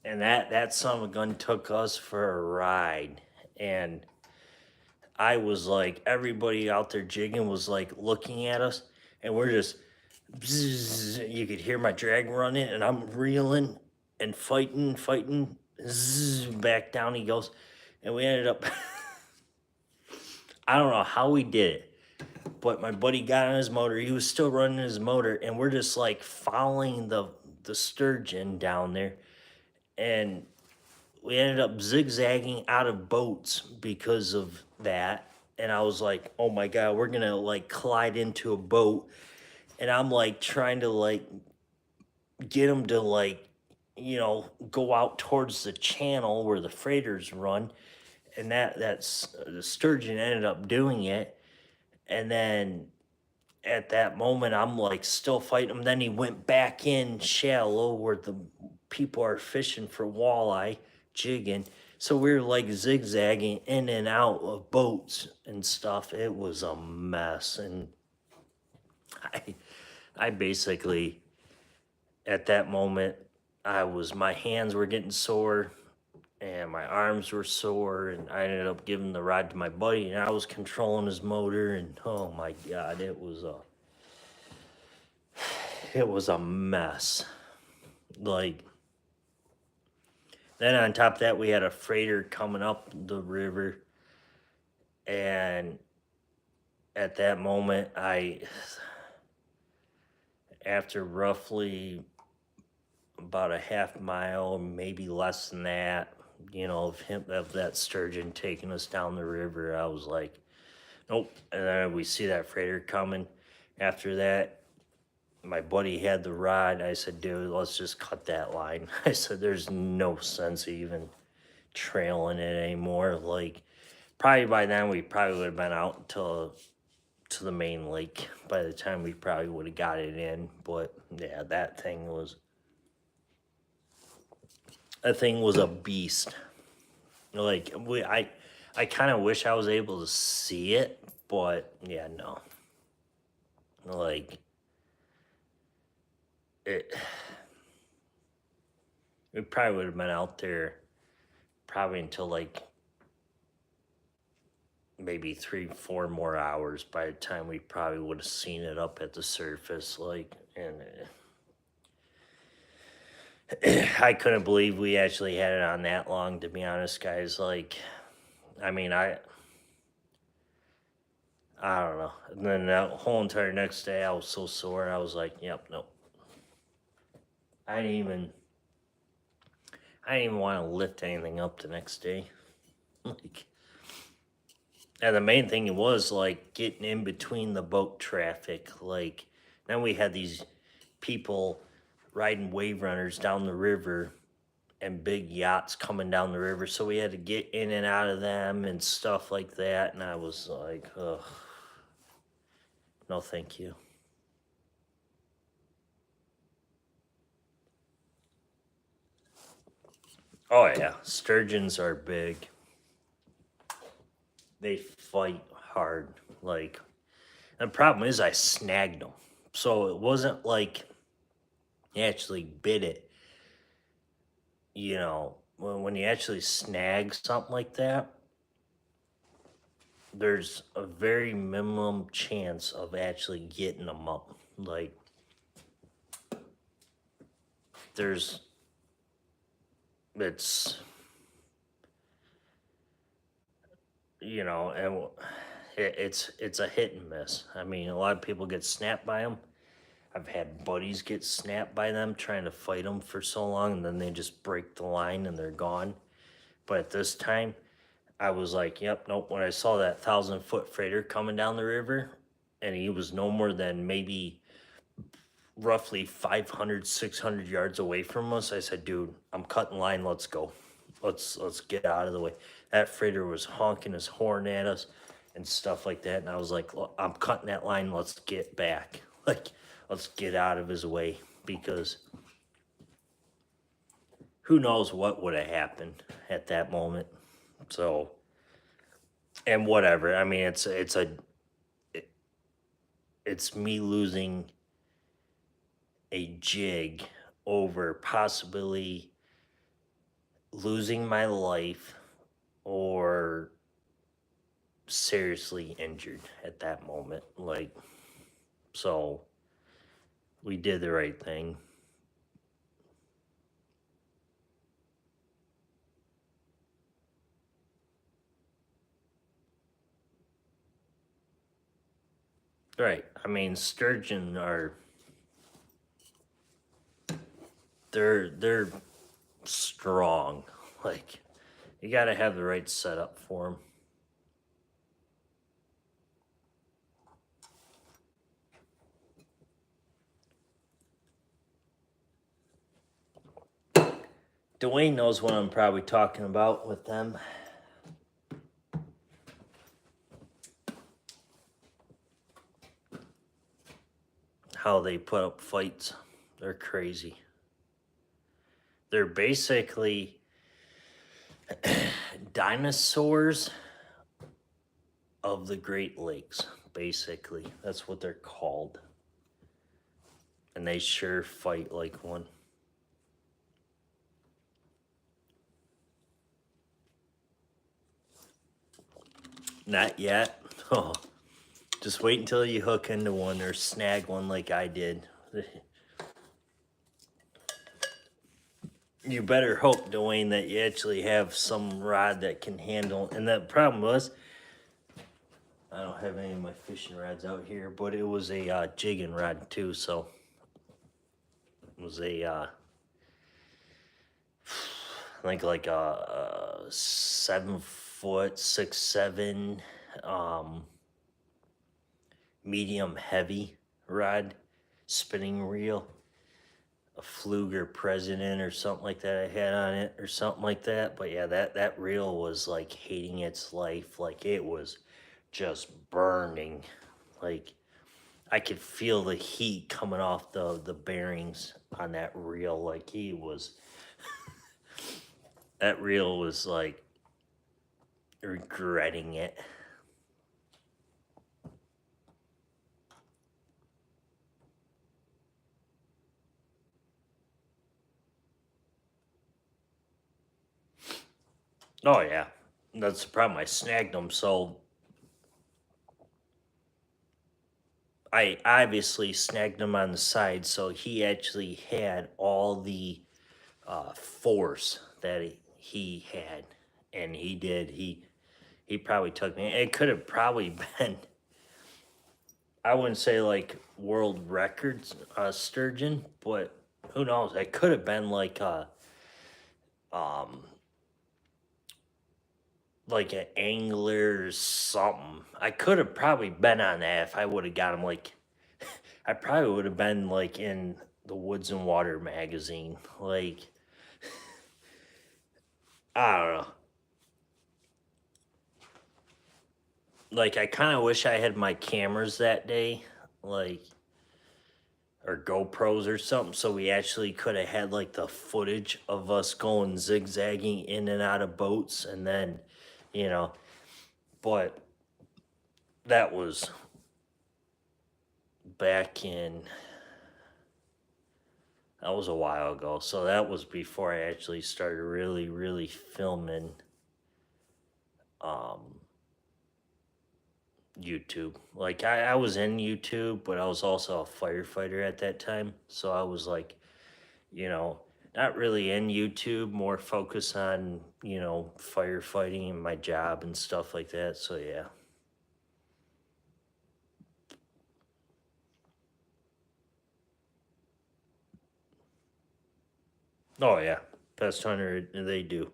And that son of a gun took us for a ride. And I was like, everybody out there jigging was like looking at us, and we're just, bzzz, you could hear my drag running, and I'm reeling and fighting, zzz, back down he goes. And we ended up, I don't know how we did it, but my buddy got on his motor. He was still running his motor, and we're just like following the sturgeon down there. And we ended up zigzagging out of boats because of that. And I was like, oh my God, we're gonna like collide into a boat. And I'm like trying to like get him to like, go out towards the channel where the freighters run. And that's the sturgeon ended up doing it. And then at that moment, I'm like still fighting him. Then he went back in shallow where the people are fishing for walleye, jigging. So we were like zigzagging in and out of boats and stuff. It was a mess. And I basically, at that moment, my hands were getting sore and my arms were sore, and I ended up giving the ride to my buddy, and I was controlling his motor, and oh my God, it was a mess. Like, then on top of that, we had a freighter coming up the river, and at that moment, after roughly about a half mile, maybe less than that, of that sturgeon taking us down the river, I was like, nope. And then we see that freighter coming. After that, my buddy had the rod. I said, dude, let's just cut that line. I said, there's no sense even trailing it anymore. Like, probably by then we probably would have been out to the main lake by the time we probably would have got it in. But yeah, that thing was a beast. Like, I kind of wish I was able to see it, but yeah, no. Like, we probably would have been out there probably until like maybe 3-4 more hours by the time we probably would have seen it up at the surface. Like, and I couldn't believe we actually had it on that long, to be honest, guys. Like, I mean, I don't know. And then that whole entire next day, I was so sore. I was like, yep, nope. I didn't even want to lift anything up the next day. Like, and the main thing was like getting in between the boat traffic. Like, then we had these people riding wave runners down the river and big yachts coming down the river. So we had to get in and out of them and stuff like that. And I was like, ugh, no, thank you. Oh yeah, sturgeons are big. They fight hard. Like, and the problem is I snagged them. So it wasn't like he actually bit it. you know, when you actually snag something like that, there's a very minimum chance of actually getting them up. Like, there's, it's, and it's a hit and miss. I mean, a lot of people get snapped by them. I've had buddies get snapped by them trying to fight them for so long, and then they just break the line and they're gone. But at this time, I was like, yep, nope. When I saw that 1,000-foot freighter coming down the river, and he was no more than maybe roughly 500, 600 yards away from us, I said, dude, I'm cutting line. Let's go. Let's get out of the way. That freighter was honking his horn at us and stuff like that. And I was like, "Look, I'm cutting that line. Let's get back. Like, let's get out of his way, because who knows what would have happened at that moment." So, and whatever. I mean, it's me losing a jig over possibly losing my life or seriously injured at that moment. Like, so we did the right thing. Right. I mean, sturgeon are, they're strong. Like, you got to have the right setup for them. Dwayne knows what I'm probably talking about with them. How they put up fights. They're crazy. They're basically dinosaurs of the Great Lakes, basically. That's what they're called. And they sure fight like one. Not yet. Oh, just wait until you hook into one or snag one like I did. You better hope, Dwayne, that you actually have some rod that can handle. And the problem was, I don't have any of my fishing rods out here, but it was a jigging rod too. So it was a, I think like a 7 foot, 6'7", medium heavy rod, spinning reel, a Fluger President or something like that I had on it or something like that. But yeah, that reel was like hating its life. Like, it was just burning. Like, I could feel the heat coming off the bearings on that reel. Like, that reel was like regretting it. Oh yeah, that's the problem. I snagged them, so I obviously snagged him on the side, so he actually had all the force that he had, and he did. He probably took me. It could have probably been, I wouldn't say like world records sturgeon, but who knows? It could have been um like an angler or something. I could have probably been on that if I would have got him. Like, I probably would have been like in the Woods and Water magazine. Like, I don't know. Like, I kind of wish I had my cameras that day, like, or GoPros or something, so we actually could have had like the footage of us going zigzagging in and out of boats, and then, you know, but that was back in, That was a while ago. So that was before I actually started really filming um YouTube. Like I was in YouTube, but I was also a firefighter at that time. So I was like, you know, not really in YouTube, more focused on, firefighting and my job and stuff like that. So yeah. Oh yeah. Pest Hunter, they do.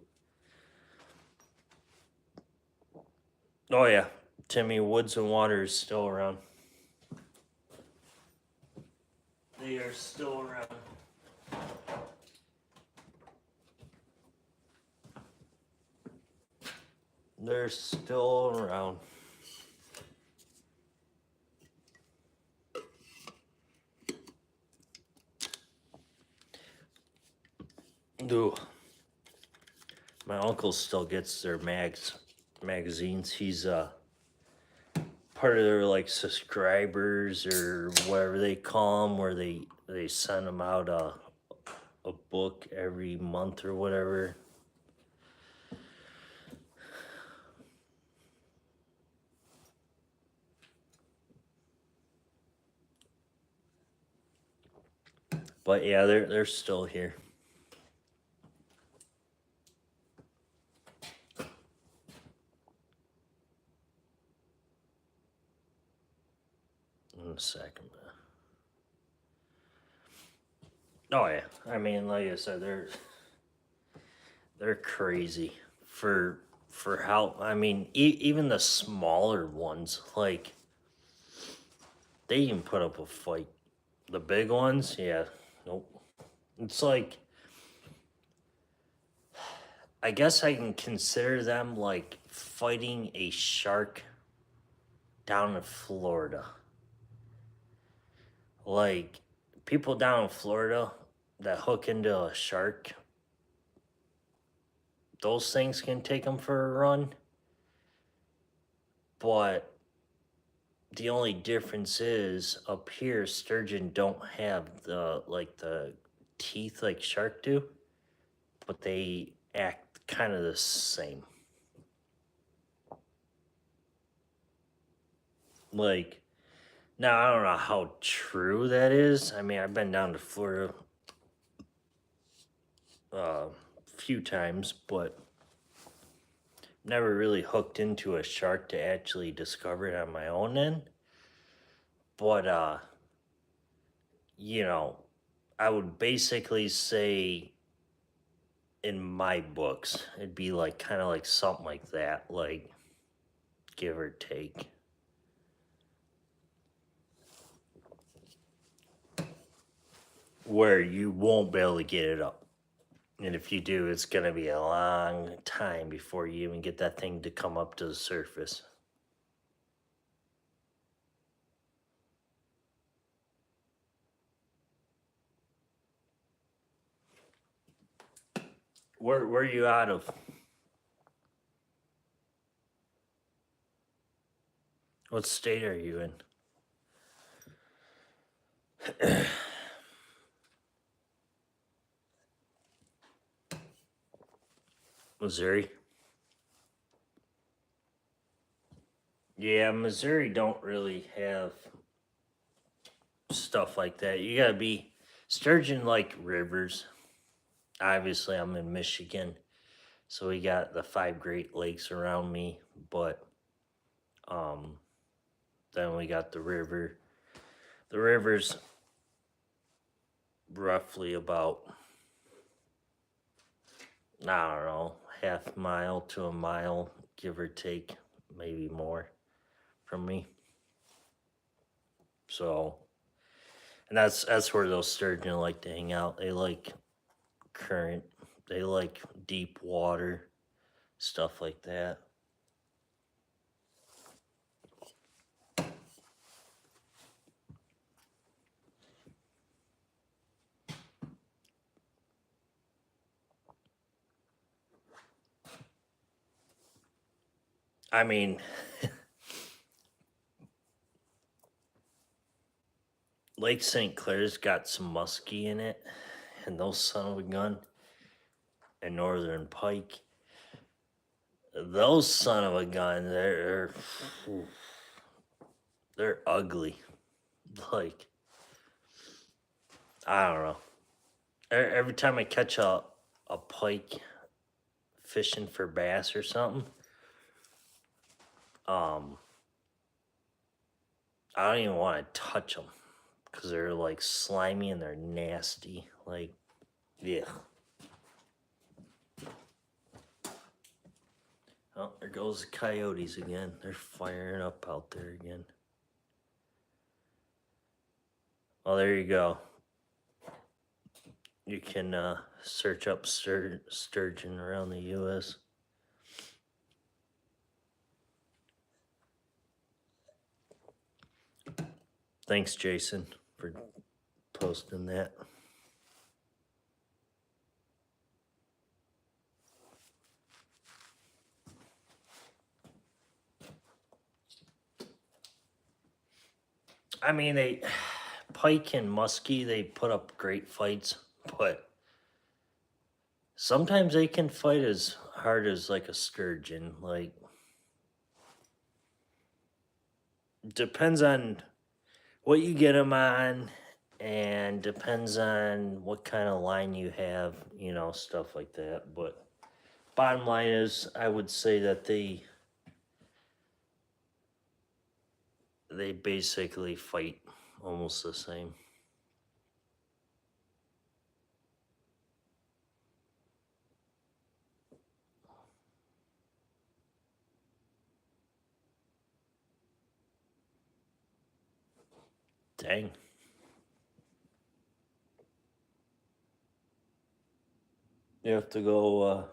Oh yeah. Timmy Woods and Water is still around. They are still around. They're still around. Ooh. My uncle still gets their magazines. He's part of their like subscribers or whatever they call them, where they send them out a book every month or whatever. But yeah, they're still here. In a second. Oh yeah, I mean, like I said, they're crazy for how. I mean, even the smaller ones, like they even put up a fight. The big ones, yeah, nope. It's like, I guess I can consider them like fighting a shark down in Florida. Like people down in Florida that hook into a shark, those things can take them for a run. But the only difference is up here, sturgeon don't have the teeth like shark do, but they act kind of the same. Like, now I don't know how true that is. I mean, I've been down to Florida a few times, but never really hooked into a shark to actually discover it on my own end. But you know, I would basically say in my books, it'd be like kind of like something like that, like give or take. Where you won't be able to get it up. And if you do, it's going to be a long time before you even get that thing to come up to the surface. Where are you out of? What state are you in? Missouri? Yeah, Missouri don't really have stuff like that. You gotta be sturgeon like rivers. Obviously, I'm in Michigan, so we got the 5 Great Lakes around me, but um, then we got the river. The river's roughly about, I don't know, half mile to a mile, give or take, maybe more from me. So, and that's where those sturgeon like to hang out. They like current, they like deep water, stuff like that. I mean, Lake St. Clair's got some muskie in it, and those son of a gun and northern pike, those son of a gun, they're ugly. Like, I don't know. Every time I catch a pike fishing for bass or something, I don't even want to touch them because they're like slimy and they're nasty. Like, yeah. Oh, there goes the coyotes again. They're firing up out there again. Oh, there you go. You can search up sturgeon around the U.S. Thanks, Jason, for posting that. I mean, pike and muskie, they put up great fights, but sometimes they can fight as hard as like a sturgeon. Like, depends on what you get them on, and depends on what kind of line you have, stuff like that. But bottom line is, I would say that they basically fight almost the same. Dang. You have to go,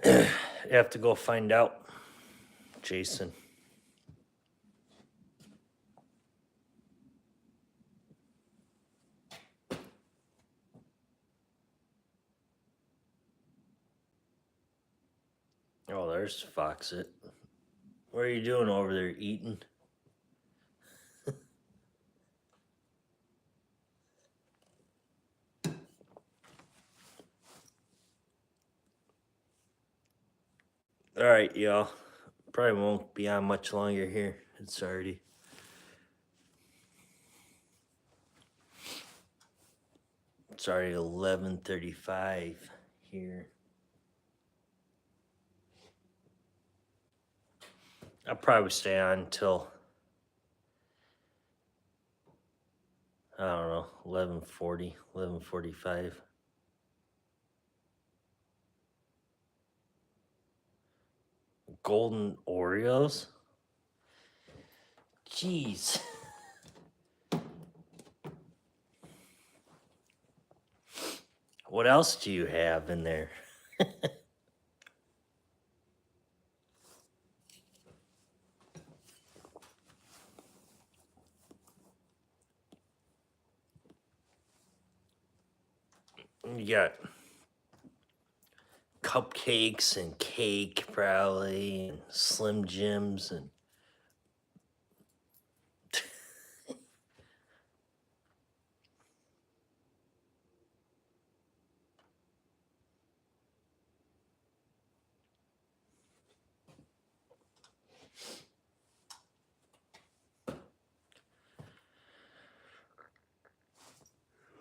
you have to go find out, Jason. Oh, there's Foxit. What are you doing over there, eating? All right, y'all. Probably won't be on much longer here. It's already 11:35 here. I'll probably stay on until, I don't know, 11:40, 11:45. Golden Oreos? Jeez. What else do you have in there? You got cupcakes and cake, probably, and Slim Jims, and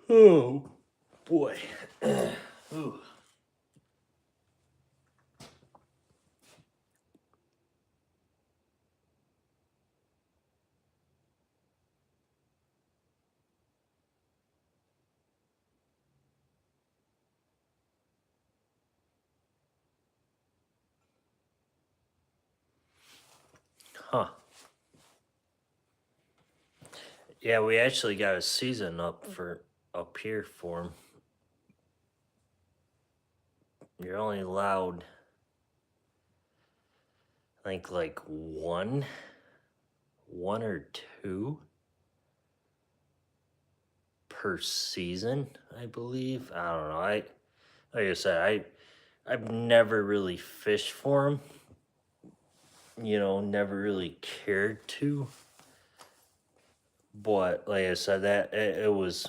oh boy. Ooh. Huh. Yeah, we actually got a season up here for them. You're only allowed, I think, like one or two per season, I believe. I don't know. Like I said, I've never really fished for them. Never really cared to. But like I said, that it was.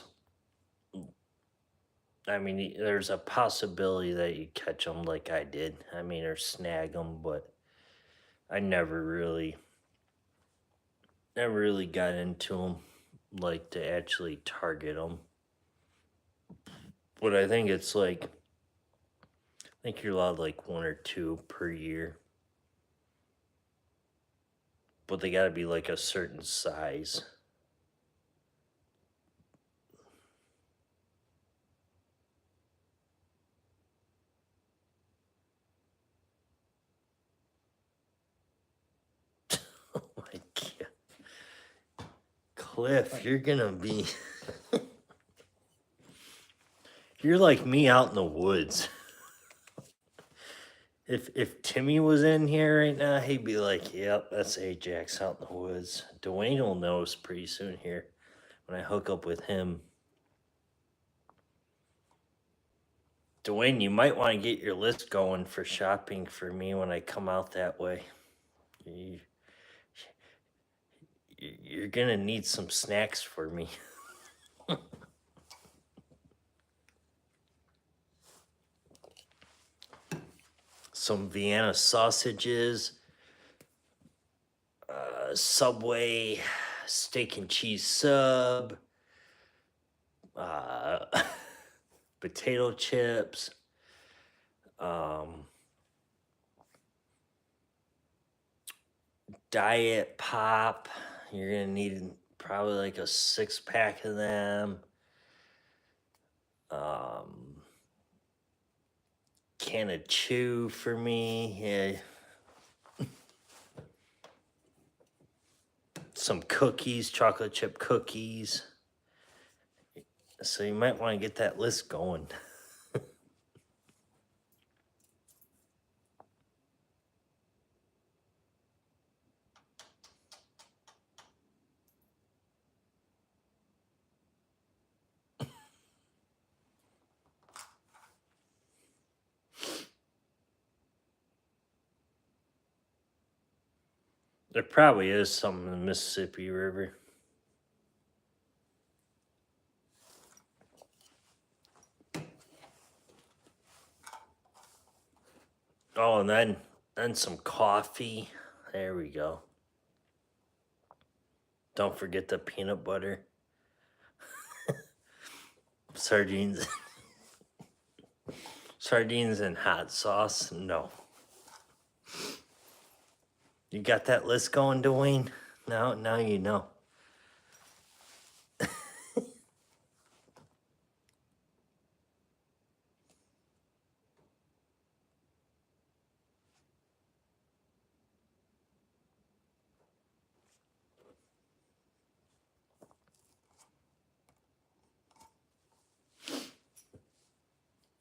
I mean, there's a possibility that you catch them like I did. I mean, or snag them, but I never really got into them, like to actually target them. But I think it's like, I think you're allowed like one or two per year, but they got to be like a certain size. Oh my god, Cliff, you're gonna be, you're like me out in the woods. If Timmy was in here right now, he'd be like, "Yep, that's Ajax out in the woods." Dwayne will notice pretty soon here when I hook up with him. Dwayne, you might want to get your list going for shopping for me when I come out that way. You, you're gonna need some snacks for me. Some Vienna sausages, Subway steak and cheese sub, uh, potato chips, um, diet pop. You're gonna need probably like a 6-pack of them. Can of chew for me. Yeah. Some cookies, chocolate chip cookies. So you might want to get that list going. There probably is some in the Mississippi River. Oh, and then some coffee. There we go. Don't forget the peanut butter. Sardines. Sardines and hot sauce. No. You got that list going, Dwayne? Now you know.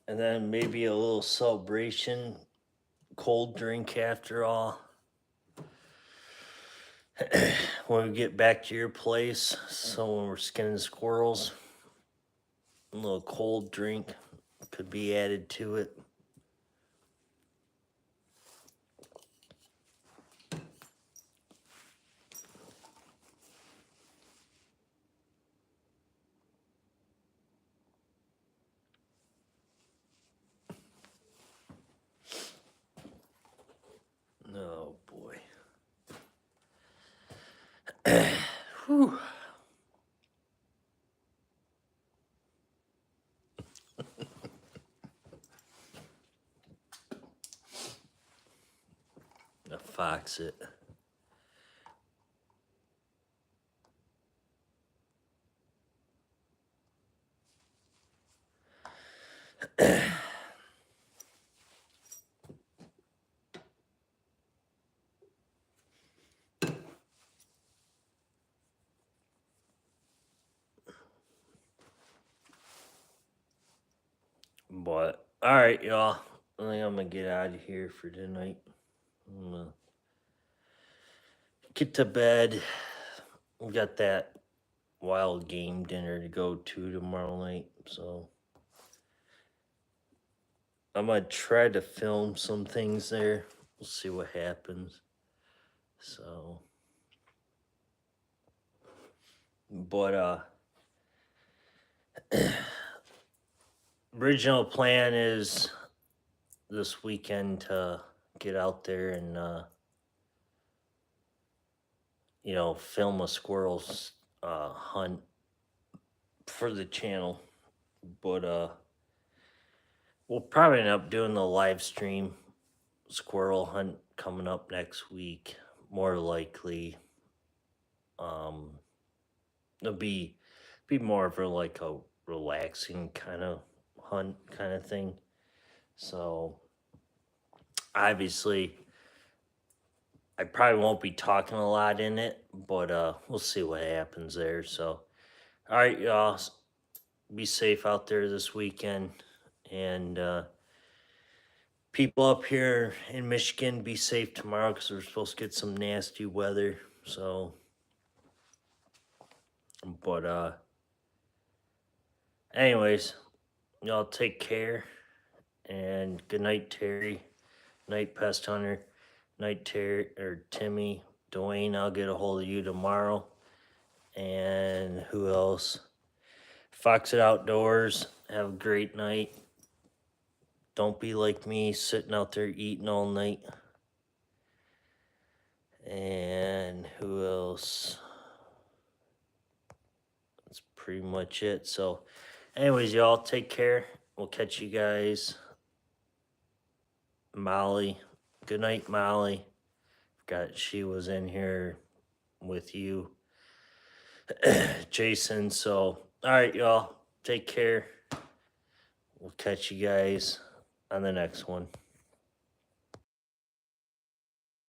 And then maybe a little celebration, cold drink after all. When we get back to your place, so when we're skinning squirrels, a little cold drink could be added to it. Oh boy. Whew. A fox it. But all right, y'all. I think I'm gonna get out of here for tonight. I'm gonna get to bed. We got that wild game dinner to go to tomorrow night, so I'm gonna try to film some things there. We'll see what happens. So But original plan is this weekend to get out there and film a squirrels hunt for the channel. But we'll probably end up doing the live stream squirrel hunt coming up next week. More likely, um, it'll be more of like a relaxing kind of hunt kind of thing. So obviously, I probably won't be talking a lot in it, but we'll see what happens there. So, all right, y'all, be safe out there this weekend, and people up here in Michigan, be safe tomorrow because we're supposed to get some nasty weather. So, but anyways, y'all take care, and good night, Terry. Night, Pest Hunter. Night, Terry or Timmy. Dwayne, I'll get a hold of you tomorrow. And who else? Fox It Outdoors. Have a great night. Don't be like me, sitting out there eating all night. And who else? That's pretty much it. So, anyways, y'all, take care. We'll catch you guys. Molly. Good night, Molly. Forgot she was in here with you, Jason. So, all right, y'all, take care. We'll catch you guys on the next one.